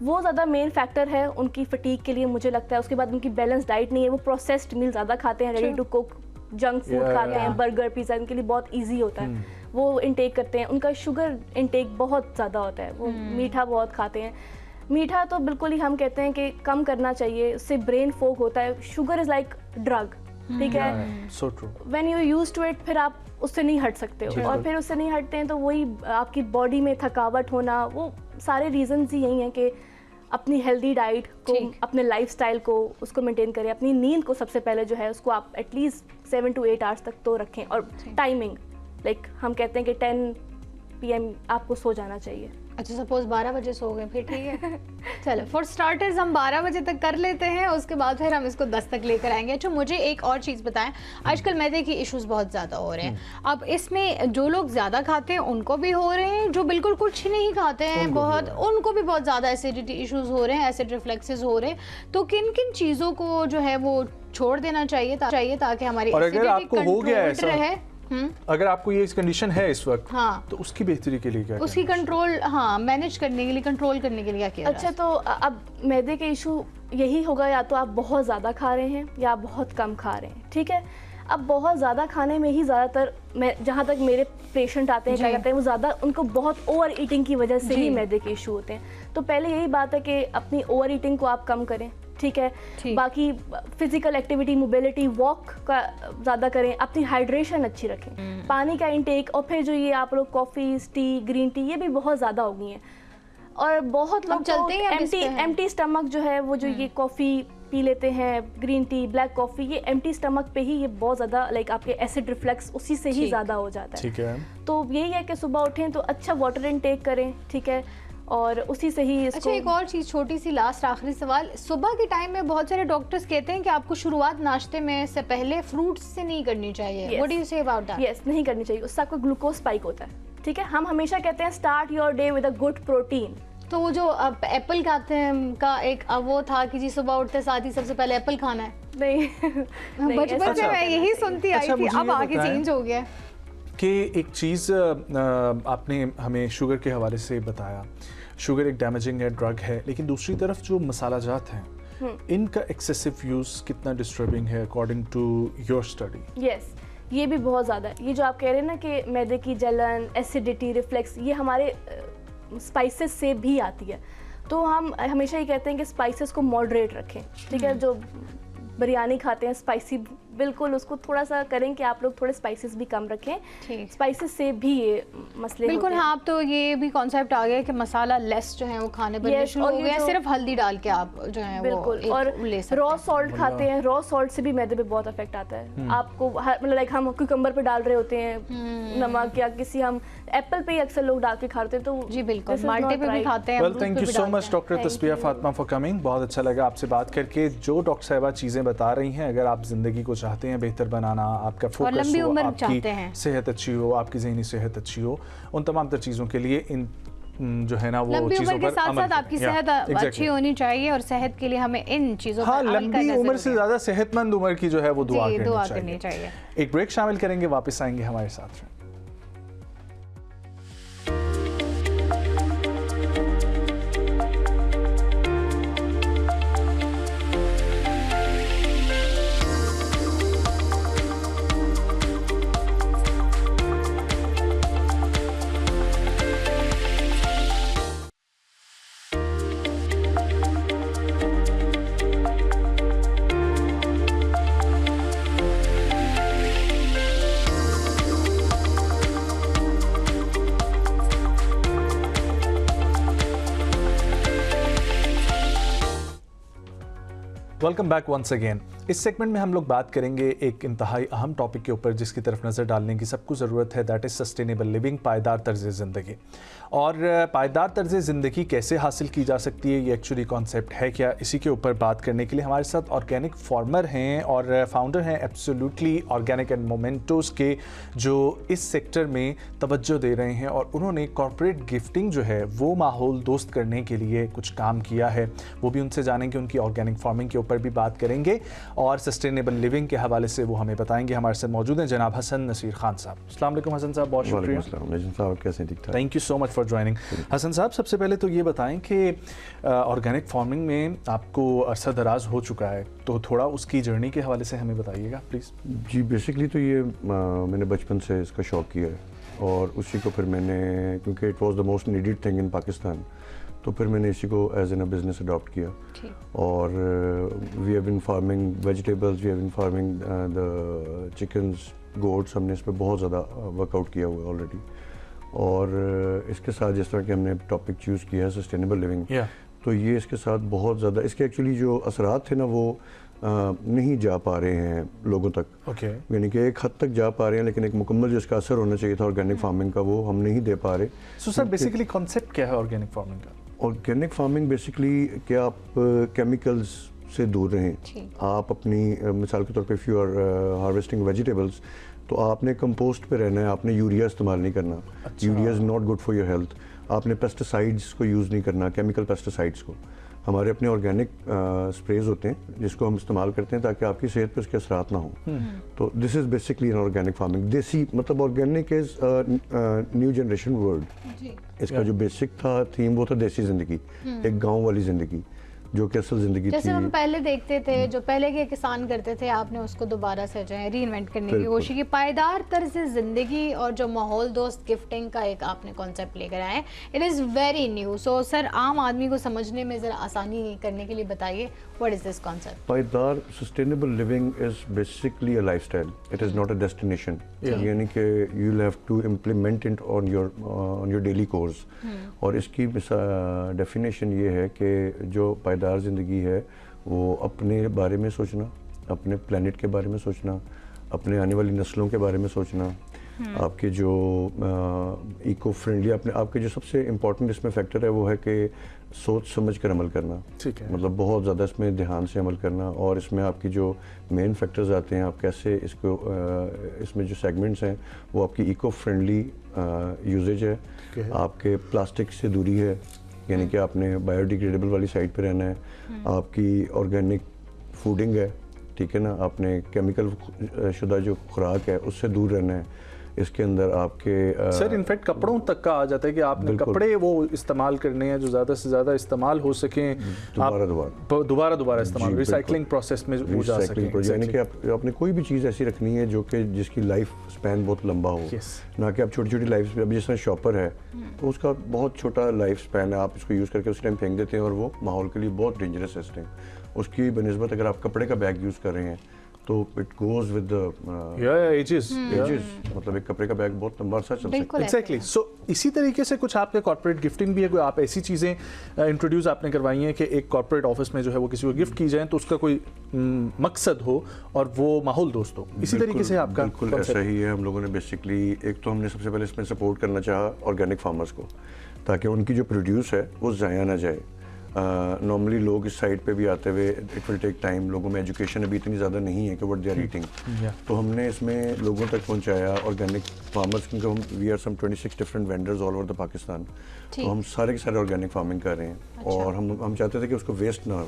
वो ज़्यादा मेन फैक्टर है उनकी फटीग के लिए, मुझे लगता है। उसके बाद उनकी बैलेंस डाइट नहीं है, वो प्रोसेस्ड मील ज़्यादा खाते हैं, ready to cook junk food खाते हैं, बर्गर पिज़्ज़ा, इनके लिए बहुत ईजी होता है, वो इंटेक करते हैं। उनका शुगर इंटेक बहुत ज़्यादा होता है, वो मीठा बहुत खाते हैं। मीठा तो बिल्कुल ही हम कहते हैं कि कम करना चाहिए, उससे ब्रेन फोग होता है। शुगर इज़ लाइक ड्रग, ठीक है, so true. When you used to it, फिर आप उससे नहीं हट सकते हो, और फिर उससे नहीं हटते हैं तो वही आपकी बॉडी में थकावट होना, वो सारे रीजंस ही यही हैं कि अपनी हेल्दी डाइट को, अपने लाइफस्टाइल को, उसको मेंटेन करें। अपनी नींद को सबसे पहले जो है उसको आप एटलीस्ट 7 to 8 आवर्स तक तो रखें, और टाइमिंग, लाइक हम कहते हैं कि 10 PM आपको सो जाना चाहिए। अच्छा, सपोज 12 बजे सो गए, फिर ठीक है। चलो, फॉर स्टार्टर्स हम 12 बजे तक कर लेते हैं, उसके बाद फिर हम इसको 10 तक लेकर आएंगे। अच्छा, मुझे एक और चीज़ बताएं, आजकल मैदे की इश्यूज बहुत ज़्यादा हो रहे हैं। अब इसमें जो लोग ज़्यादा खाते हैं उनको भी हो रहे हैं, जो बिल्कुल कुछ नहीं खाते हैं उनको भी बहुत ज़्यादा एसिडिटी इश्यूज हो रहे हैं, एसिड रिफ्लेक्सेस हो रहे हैं। तो किन किन चीज़ों को जो है वो छोड़ देना चाहिए ताकि हमारी एसिडिटी कंट्रोल्ड रहे? अगर आपको ये कंडीशन है इस वक्त, हाँ, तो उसकी बेहतरी के लिए क्या उसकी कंट्रोल, हाँ, मैनेज करने के लिए, कंट्रोल करने के लिए क्या किया? अच्छा, तो अब मैदे के इशू यही होगा, या तो आप बहुत ज़्यादा खा रहे हैं या आप बहुत कम खा रहे हैं, ठीक है। अब बहुत ज़्यादा खाने में ही ज़्यादातर, मैं जहाँ तक मेरे पेशेंट आते हैं, क्या कहते हैं, वो ज़्यादा उनको बहुत ओवर ईटिंग की वजह से ही मैदे के इशू होते हैं। तो पहले यही बात है कि अपनी ओवर ईटिंग को आप कम करें, ठीक है। बाकी फिजिकल एक्टिविटी, मोबिलिटी, वॉक का ज़्यादा करें, अपनी हाइड्रेशन अच्छी रखें, पानी का इंटेक, और फिर जो ये आप लोग कॉफ़ीज़, टी, ग्रीन टी, ये भी बहुत ज़्यादा हो गई हैं। और बहुत लोग चलते हैं एम्प्टी स्टमक जो है, वो जो ये कॉफ़ी पी लेते हैं, ग्रीन टी, ब्लैक कॉफ़ी, ये एम्प्टी स्टमक पे ही ये बहुत ज़्यादा लाइक आपके एसिड रिफ्लेक्स उसी से ही ज़्यादा हो जाता है, ठीक है। तो यही है कि सुबह उठें तो अच्छा वाटर इनटेक करें, ठीक है, और उसी से ही इसको। अच्छा, एक और चीज़, छोटी सी लास्ट आखिरी सवाल, सुबह के टाइम में बहुत सारे डॉक्टर्स कहते हैं कि आपको शुरुआत नाश्ते में से पहले फ्रूट्स से नहीं करनी चाहिए, what do you say about that? Yes, नहीं करनी चाहिए, उससे आपका ग्लूकोज स्पाइक होता है, ठीक है। हम हमेशा कहते हैं start your day with a good protein, तो वो जो एप्पल खाते हैं का एक वो था कि जी सुबह उठते साथ ही सबसे पहले एप्पल खाना है। नहीं, बचपन से मैं यही सुनती आई थी, अब आगे चेंज हो गया कि एक चीज़ आपने हमें शुगर के हवाले से बताया, शुगर एक डैमेजिंग है, ड्रग है, लेकिन दूसरी तरफ जो मसाला जात हैं इनका एक्सेसिव यूज़ कितना डिस्टर्बिंग है according to your study? Yes, ये भी बहुत ज़्यादा है। ये जो आप कह रहे हैं ना कि मैदे की जलन, एसिडिटी, रिफ्लेक्स, ये हमारे स्पाइसेस से भी आती है। तो हम हमेशा ये कहते हैं कि स्पाइसेस को मॉडरेट रखें, ठीक है। जो बिरयानी खाते हैं स्पाइसी, बिल्कुल उसको थोड़ा सा करें कि आप लोग थोड़े स्पाइसेस भी कम रखें। स्पाइसेस से भी ये मसले बिल्कुल। हाँ, अब तो ये भी कॉन्सेप्ट आ गया कि मसाला लेस जो है वो खाने पर शुरू हो गया, सिर्फ हल्दी डाल के आप जो है बिल्कुल वो और ले सकते रॉ सॉल्ट खाते हैं। रॉ सॉल्ट से भी मैदे पे बहुत इफेक्ट आता है। आपको मतलब लाइक हम क्यूकम्बर पे डाल रहे होते हैं नमक, या किसी हम एप्पल पे अक्सर लोग डाल के खाते हैं, तो जी बिल्कुल माल्टे पे भी खाते हैं। Well, thank you so much doctor Tasbia Fatima for coming. बहुत अच्छा लगा आपसे बात करके। जो डॉक्टर साहिबा चीज़ें बता रही हैं, अगर आप ज़िंदगी को चाहते हैं बेहतर बनाना, आपका फोकस हो, आपकी सेहत अच्छी हो, आपकी ज़हनी सेहत अच्छी हो, उन तमाम तर चीज़ों के लिए इन जो है ना वो चीज़ों पर साथ साथ आपकी सेहत अच्छी होनी चाहिए, और सेहत के लिए हमें इन चीज़ों पर अमल करना लंबी उम्र से ज़्यादा सेहतमंद उम्र की जो है वो दुआ करनी चाहिए। एक ब्रेक शामिल करेंगे, वापस आएंगे हमारे साथ। Welcome back once again. इस सेगमेंट में हम लोग बात करेंगे एक इंतहाई अहम टॉपिक के ऊपर जिसकी तरफ नज़र डालने की सबको ज़रूरत है, दैट इज़ सस्टेनेबल लिविंग, पायदार तर्ज़ ज़िंदगी। और पायदार तर्ज़ ज़िंदगी कैसे हासिल की जा सकती है, ये एक्चुअली कॉन्सेप्ट है क्या, इसी के ऊपर बात करने के लिए हमारे साथ ऑर्गेनिक फार्मर हैं और फाउंडर हैं एब्सोल्युटली ऑर्गेनिक एंड मोमेंटोज़ के, जो इस सेक्टर में तवज्जो दे रहे हैं और उन्होंने कॉर्पोरेट गिफ्टिंग जो है वो माहौल दोस्त करने के लिए कुछ काम किया है। वो भी उनसे जानेंगे, उनकी ऑर्गेनिक फार्मिंग के ऊपर भी बात करेंगे और सस्टेनेबल लिविंग के हवाले से वो हमें बताएंगे। हमारे साथ मौजूद हैं जनाब हसन नसीर खान साहब। अस्सलाम वालेकुम हसन साहब, बहुत शुक्रिया। Thank you so much for joining. Hasan साहब, सबसे पहले तो ये बताएं कि ऑर्गेनिक फार्मिंग में आपको अरसा दराज हो चुका है, तो थोड़ा उसकी जर्नी के हवाले से हमें बताइएगा प्लीज़। जी, बेसिकली तो ये मैंने बचपन से इसका शौक़ किया है और उसी को फिर मैंने, क्योंकि it was the most needed thing in Pakistan, तो फिर मैंने इसी को as an a business adopt किया। और we have been farming vegetables, we have been farming the chickens, goats, हमने इस पर बहुत ज़्यादा वर्कआउट किया हुआ है ऑलरेडी। और इसके साथ जिस तरह के हमने टॉपिक चूज़ किया है सस्टेनेबल लिविंग, तो ये इसके साथ बहुत ज़्यादा, इसके एक्चुअली जो असरात थे ना वो नहीं जा पा रहे हैं लोगों तक। यानी कि एक हद तक जा पा रहे हैं, लेकिन एक मुकम्मल जो इसका असर होना चाहिए था ऑर्गेनिक फार्मिंग का, वो हम नहीं दे पा रहे। सो सर, बेसिकली कॉन्सेप्ट क्या है ऑर्गेनिक फार्मिंग का? ऑर्गेनिक फार्मिंग बेसिकली कि आप केमिकल्स से दूर रहें। आप अपनी मिसाल के तौर पे if you are harvesting vegetables, तो आपने कंपोस्ट पे रहना है, आपने यूरिया इस्तेमाल नहीं करना। Urea is not good for your health. आपने पेस्टिसाइड्स को यूज़ नहीं करना, केमिकल पेस्टिसाइड्स को। हमारे अपने ऑर्गेनिक स्प्रेज होते हैं जिसको हम इस्तेमाल करते हैं ताकि आपकी सेहत पर उसके असरात ना हो। तो this is basically an organic farming. देसी मतलब organic is new generation word. इसका जो बेसिक था थीम वो था देसी ज़िंदगी, एक गांव वाली ज़िंदगी जो कि असल ज़िंदगी थी। जैसे हम पहले देखते थे, जो पहले के किसान करते थे, आपने उसको दोबारा से जो है रीइन्वेंट करने की कोशिश की। पायदार तर्ज ज़िंदगी और जो माहौल दोस्त गिफ्टिंग का एक आपने कॉन्सेप्ट लेकर आए, it is very new. So sir, आम आदमी को समझने में ज़रा आसानी करने के लिए बताइए, व्हाट इज़ दिस कॉन्सेप्ट? पायदार sustainable living is basically a lifestyle, it is not a destination. यानी कि you will have to implement it on your daily course. और इसकी डेफिनेशन ये है कि जो पायदार ज़िंदगी है वो अपने बारे में सोचना, अपने प्लेनेट के बारे में सोचना, अपने आने वाली नस्लों के बारे में सोचना, आपके जो इको फ्रेंडली, अपने आपके जो सबसे इम्पोर्टेंट इसमें फैक्टर है वो है कि सोच समझ कर अमल करना। ठीक है। मतलब बहुत ज़्यादा इसमें ध्यान से अमल करना। और इसमें आपकी जो मेन फैक्टर्स आते हैं, आप कैसे इसको इसमें जो सेगमेंट्स हैं वो आपकी इको फ्रेंडली यूजेज है, आपके प्लास्टिक से दूरी है, यानी कि आपने बायोडिग्रेडेबल वाली साइड पे रहना है, आपकी ऑर्गेनिक फूडिंग है, ठीक है ना, आपने केमिकल शुदा जो खुराक है उससे दूर रहना है। इसके अंदर आपके सर इनफैक्ट कपड़ों तक का आ जाता है कि आपने कपड़े वो इस्तेमाल करने हैं जो ज़्यादा से ज़्यादा इस्तेमाल हो सकें, दोबारा इस्तेमाल, रिसाइकलिंग प्रोसेस में वो जा सकें। यानी कि आपने कोई भी चीज़ ऐसी रखनी है जो कि जिसकी लाइफ स्पैन बहुत लंबा हो, ना कि आप छोटी छोटी लाइफ स्पैन। अभी जिस तरह शॉपर है तो उसका बहुत छोटा लाइफ स्पैन है, आप इसको यूज़ करके उस टाइम फेंक देते हैं और वो माहौल के लिए बहुत डेंजरस है इस टाइम। उसकी बनस्बत अगर आप कपड़े का बैग यूज़ कर रहे हैं तो इट गोज विद एजेस, मतलब एक कपड़े का बैग बहुत लंबा अर्सा चल सकता है। एग्जैक्टली। सो इसी तरीके से कुछ आपके कॉर्पोरेट गिफ्टिंग भी है, कोई आप ऐसी चीज़ें इंट्रोड्यूस आपने करवाई हैं कि एक कॉर्पोरेट ऑफिस में जो है वो किसी को गिफ्ट की जाए तो उसका कोई मकसद हो और वो माहौल दोस्त हो, इसी तरीके से आपका? बिल्कुल ऐसा ही है। हम लोगों ने बेसिकली एक तो हमने सबसे पहले इसमें सपोर्ट करना चाहा ऑर्गेनिक फार्मर्स को, ताकि उनकी जो प्रोड्यूस है वो ज़ाया ना जाए। नॉर्मली लोग इस साइड पे भी आते हुए इट विल टेक टाइम, लोगों में एजुकेशन अभी इतनी ज़्यादा नहीं है कि व्हाट दे आर ईटिंग, तो हमने इसमें लोगों तक पहुंचाया ऑर्गेनिक फार्मर्स, क्योंकि हम we are some 26 different vendors all over the Pakistan, तो हम सारे के सारे ऑर्गेनिक फार्मिंग कर रहे हैं। और हम चाहते थे कि उसको वेस्ट ना हो।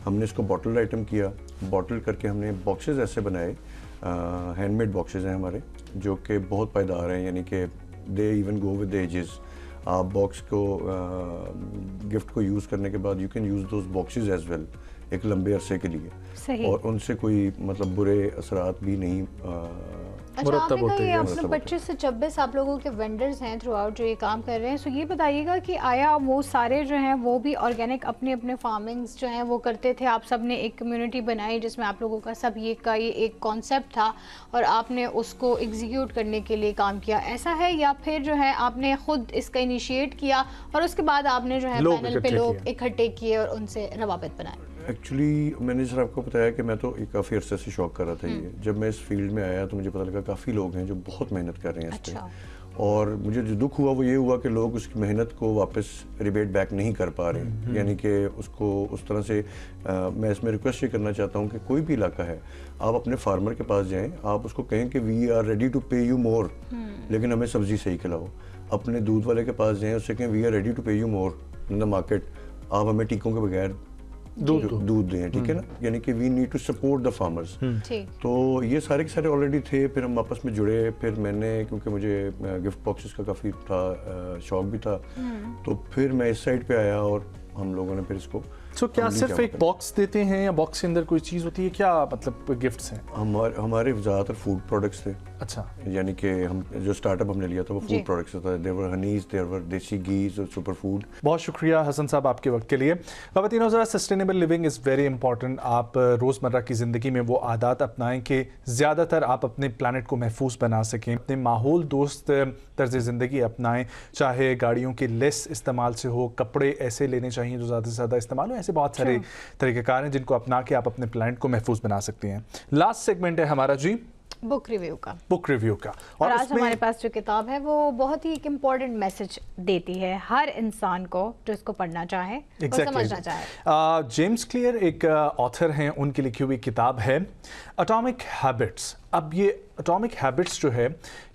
हमने इसको बॉटल आइटम किया, बॉटल करके हमने बॉक्सेस ऐसे बनाए, हैंडमेड बॉक्सेस हैं हमारे जो कि बहुत पायदार हैं, यानी कि they even go with the ages. आप बॉक्स को गिफ्ट को यूज़ करने के बाद you can use those boxes as well एक लंबे अरसे के लिए, सही। और उनसे कोई मतलब बुरे असरात भी नहीं अच्छा, आपने कहा ये अपने 25 से 26 आप लोगों के वेंडर्स हैं थ्रू आउट जो ये काम कर रहे हैं, सो ये बताइएगा कि आया वो सारे जो हैं वो भी ऑर्गेनिक अपने अपने फार्मिंग्स जो हैं वो करते थे? आप सब ने एक कम्युनिटी बनाई जिसमें आप लोगों का सब ये एक कॉन्सेप्ट था और आपने उसको एग्जीक्यूट करने के लिए काम किया, ऐसा है? या फिर जो है आपने खुद इसका इनिशिएट किया और उसके बाद आपने जो है पैनल पे लोग इकट्ठे किए और उनसे रवाबित बनाए? एक्चुअली मैंने सर आपको बताया कि मैं तो काफ़ी अरसे से शौक कर रहा था ये। जब मैं इस फील्ड में आया तो मुझे पता लगा काफ़ी लोग हैं जो बहुत मेहनत कर रहे हैं इस पर, और मुझे जो दुख हुआ वो ये हुआ कि लोग उसकी मेहनत को वापस रिबेट बैक नहीं कर पा रहे। यानी कि उसको उस तरह से मैं इसमें रिक्वेस्ट ये करना चाहता हूँ कि कोई भी इलाका है, आप अपने फार्मर के पास जाएँ, आप उसको कहें कि वी आर रेडी टू पे यू मोर, लेकिन हमें सब्ज़ी सही खिलाओ। अपने दूध वाले के पास जाएँ, उससे कहें वी आर रेडी टू पे you more in the market, आप हमें टीकों के बगैर दूध दें, ठीक है ना, यानी कि we need to support the farmers. तो ये सारे के सारे ऑलरेडी थे, फिर हम आपस में जुड़े, फिर मैंने क्योंकि मुझे गिफ्ट बॉक्सेस का काफ़ी था शौक भी था, तो फिर मैं इस साइड पे आया और हम लोगों ने फिर इसको क्या सिर्फ एक बॉक्स देते हैं या बॉक्स के अंदर कोई चीज़ होती है, क्या मतलब गिफ्ट्स हैं? हमारे ज़्यादातर फूड प्रोडक्ट्स थे। अच्छा, यानी कि हम जो स्टार्टअप हमने लिया था वो फूड प्रोडक्ट्स था। There were honeys, there were desi ghees और सुपर फूड। बहुत शुक्रिया हसन साहब आपके वक्त के लिए। ख़वातीन ज़रा sustainable living is very important. आप रोज़मर्रा की ज़िंदगी में वो आदत अपनाएं कि ज़्यादातर आप अपने प्लानट को महफूज बना सकें, अपने माहौल दोस्त तर्ज ज़िंदगी अपनाएं, चाहे गाड़ियों के लेस इस्तेमाल से हो, कपड़े ऐसे लेने चाहिए जो ज़्यादा से ज़्यादा इस्तेमाल हो, ऐसे बहुत सारे तरीक़ेकार हैं जिनको अपना के आप अपने प्लानट को महफूज बना सकते हैं। लास्ट सेगमेंट है हमारा जी बुक रिव्यू का। और आज हमारे पास जो किताब है वो बहुत ही एक इम्पॉर्टेंट मैसेज देती है हर इंसान को जो इसको पढ़ना चाहे और समझना चाहे। जेम्स क्लियर एक ऑथर हैं, उनकी लिखी हुई किताब है एटॉमिक हैबिट्स। अब ये एटॉमिक हैबिट्स जो है,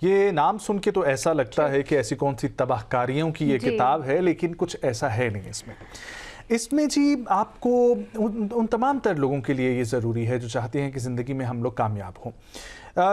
ये नाम सुन के तो ऐसा लगता है कि ऐसी कौन सी तबाहकारियों की ये किताब है, लेकिन कुछ ऐसा है नहीं। इसमें जी आपको उन तमाम तर लोगों के लिए ये ज़रूरी है जो चाहते हैं कि ज़िंदगी में हम लोग कामयाब हों,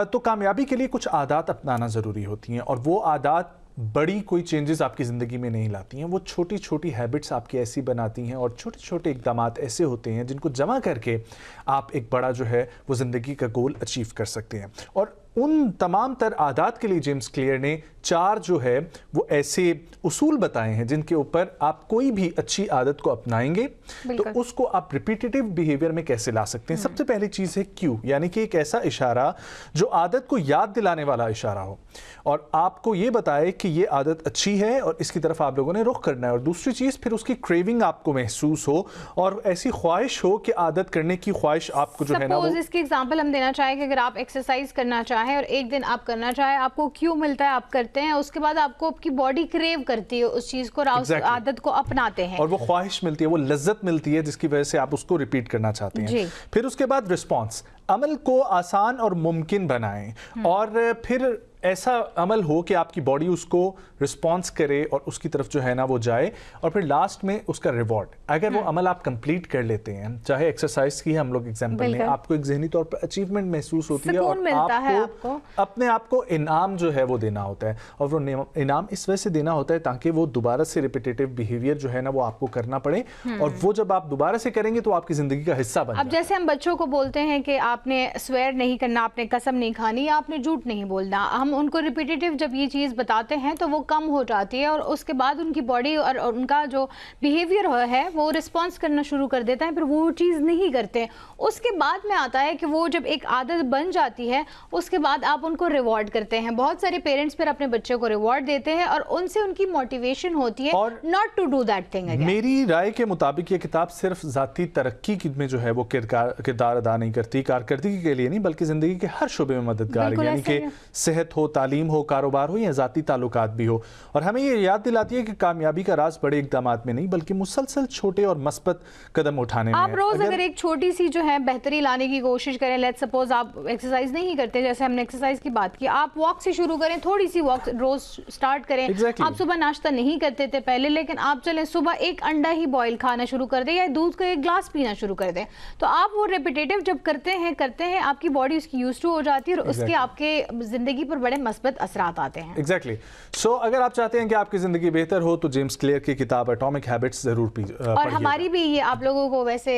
तो कामयाबी के लिए कुछ आदत अपनाना ज़रूरी होती हैं, और वो आदत बड़ी कोई चेंजेस आपकी ज़िंदगी में नहीं लाती हैं। वो छोटी छोटी हैबिट्स आपकी ऐसी बनाती हैं और छोटे छोटे इक़दाम ऐसे होते हैं जिनको जमा करके आप एक बड़ा जो है वो ज़िंदगी का गोल अचीव कर सकते हैं। और उन तमाम तर आदात के लिए जेम्स क्लियर ने 4 जो है वो ऐसे उसूल बताए हैं जिनके ऊपर आप कोई भी अच्छी आदत को अपनाएंगे तो उसको आप रिपीटेटिव बिहेवियर में कैसे ला सकते हैं। सबसे पहली चीज़ है क्यू, यानी कि एक ऐसा इशारा जो आदत को याद दिलाने वाला इशारा हो और आपको ये बताए कि ये आदत अच्छी है और इसकी तरफ आप लोगों ने रुख करना है। और दूसरी चीज़ फिर उसकी क्रेविंग आपको महसूस हो और ऐसी ख्वाहिश हो कि आदत करने की ख्वाहिश आपको जो है ना वो। इसकी एग्जांपल हम देना चाहें कि अगर आप एक्सरसाइज करना चाहें और एक दिन आप करना चाहें, आपको क्यों मिलता है, आप करते हैं, उसके बाद आपको आपकी बॉडी क्रेव करती है उस चीज को, आदत को अपनाते हैं और वो ख्वाहिश मिलती है, वो लज्जत मिलती है जिसकी वजह से आप उसको रिपीट करना चाहते हैं। फिर उसके बाद रिस्पॉन्स, अमल को आसान और मुमकिन बनाएं और फिर ऐसा अमल हो कि आपकी बॉडी उसको रिस्पॉन्स करे और उसकी तरफ जो है ना वो जाए, और फिर लास्ट में उसका रिवॉर्ड। अगर वो अमल आप कंप्लीट कर लेते हैं, चाहे एक्सरसाइज की हम लोग एग्जांपल में, आपको एक ज़हनी तौर पर अचीवमेंट महसूस होती है और आपको अपने आप को इनाम जो है वो देना होता है, और वो इनाम इस वजह से देना होता है ताकि वो दोबारा से रिपीटेटिव बिहेवियर जो है ना वो आपको करना पड़े, और वो जब आप दोबारा से करेंगे तो आपकी ज़िंदगी का हिस्सा बन जाए। अब जैसे हम बच्चों को बोलते हैं कि आपने स्वेयर नहीं करना, आपने कसम नहीं खानी, आपने झूठ नहीं बोलना, हम उनको रिपीटेटिव जब ये चीज़ बताते हैं तो वो कम हो जाती है और उसके बाद उनकी बॉडी और उनका जो बिहेवियर है वो रिस्पॉन्स करना शुरू कर देता है, फिर वो चीज़ नहीं करते। उसके बाद में आता है कि वो जब एक आदत बन जाती है उसके बाद आप उनको रिवॉर्ड करते हैं। बहुत सारे पेरेंट्स फिर अपने बच्चे को रिवॉर्ड देते हैं और उनसे उनकी मोटिवेशन होती है not to do that thing again. मेरी राय के मुताबिक ये किताब सिर्फ ज़ाती तरक्की में जो है वो किरदार अदा नहीं करती, कारकर्दगी के लिए नहीं, बल्कि ज़िंदगी के हर शोबे में मददगार है, यानी कि सेहत हो, तालीम हो, कारोबार हो या ज़ाती ताल्लुकात भी हो। और हमें ये याद दिलाती है कि कामयाबी का राज बड़े इक़दामात में नहीं बल्कि मुसलसल छोटे और मस्बत कदम उठाने में है। आप रोज़ अगर एक छोटी सी जो है बेहतरी लाने की कोशिश करें, लेट्स सपोज आप एक्सरसाइज नहीं करते, जैसे हमने एक्सरसाइज की बात की, आप वॉक से शुरू करें, थोड़ी सी वॉक रोज स्टार्ट करें। आप सुबह नाश्ता नहीं करते थे पहले, लेकिन आप चलें सुबह एक अंडा ही बॉयल खाना शुरू कर दें या दूध का एक ग्लास पीना शुरू कर दें, तो आप वो रिपीटेटिव जब करते हैं आपकी बॉडी उसकी यूज्ड टू हो जाती है और उसके आपके जिंदगी पर बड़े मस्बत असरात आते हैं। एग्जैक्टली। सो अगर आप चाहते हैं कि आपकी जिंदगी बेहतर हो तो जेम्स क्लियर की किताब एटॉमिक हैबिट्स जरूर पढ़िएगा। और हमारी भी ये आप लोगों को वैसे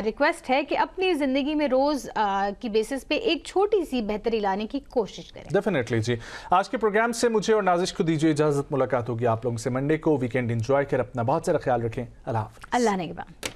रिक्वेस्ट है कि अपनी जिंदगी में रोज की बेसिस पे एक छोटी सी बेहतरी लाने की कोशिश करें। डेफिनेटली जी। आज के प्रोग्राम से मुझे और नाजिश को दीजिए इजाजत। मुलाकात होगी आप लोगों से मंडे को। वीकेंड एंजॉय कर अपना बहुत सारा ख्याल रखें। अल्लाह हाफ़िज़। अल्लाह ने के बाद।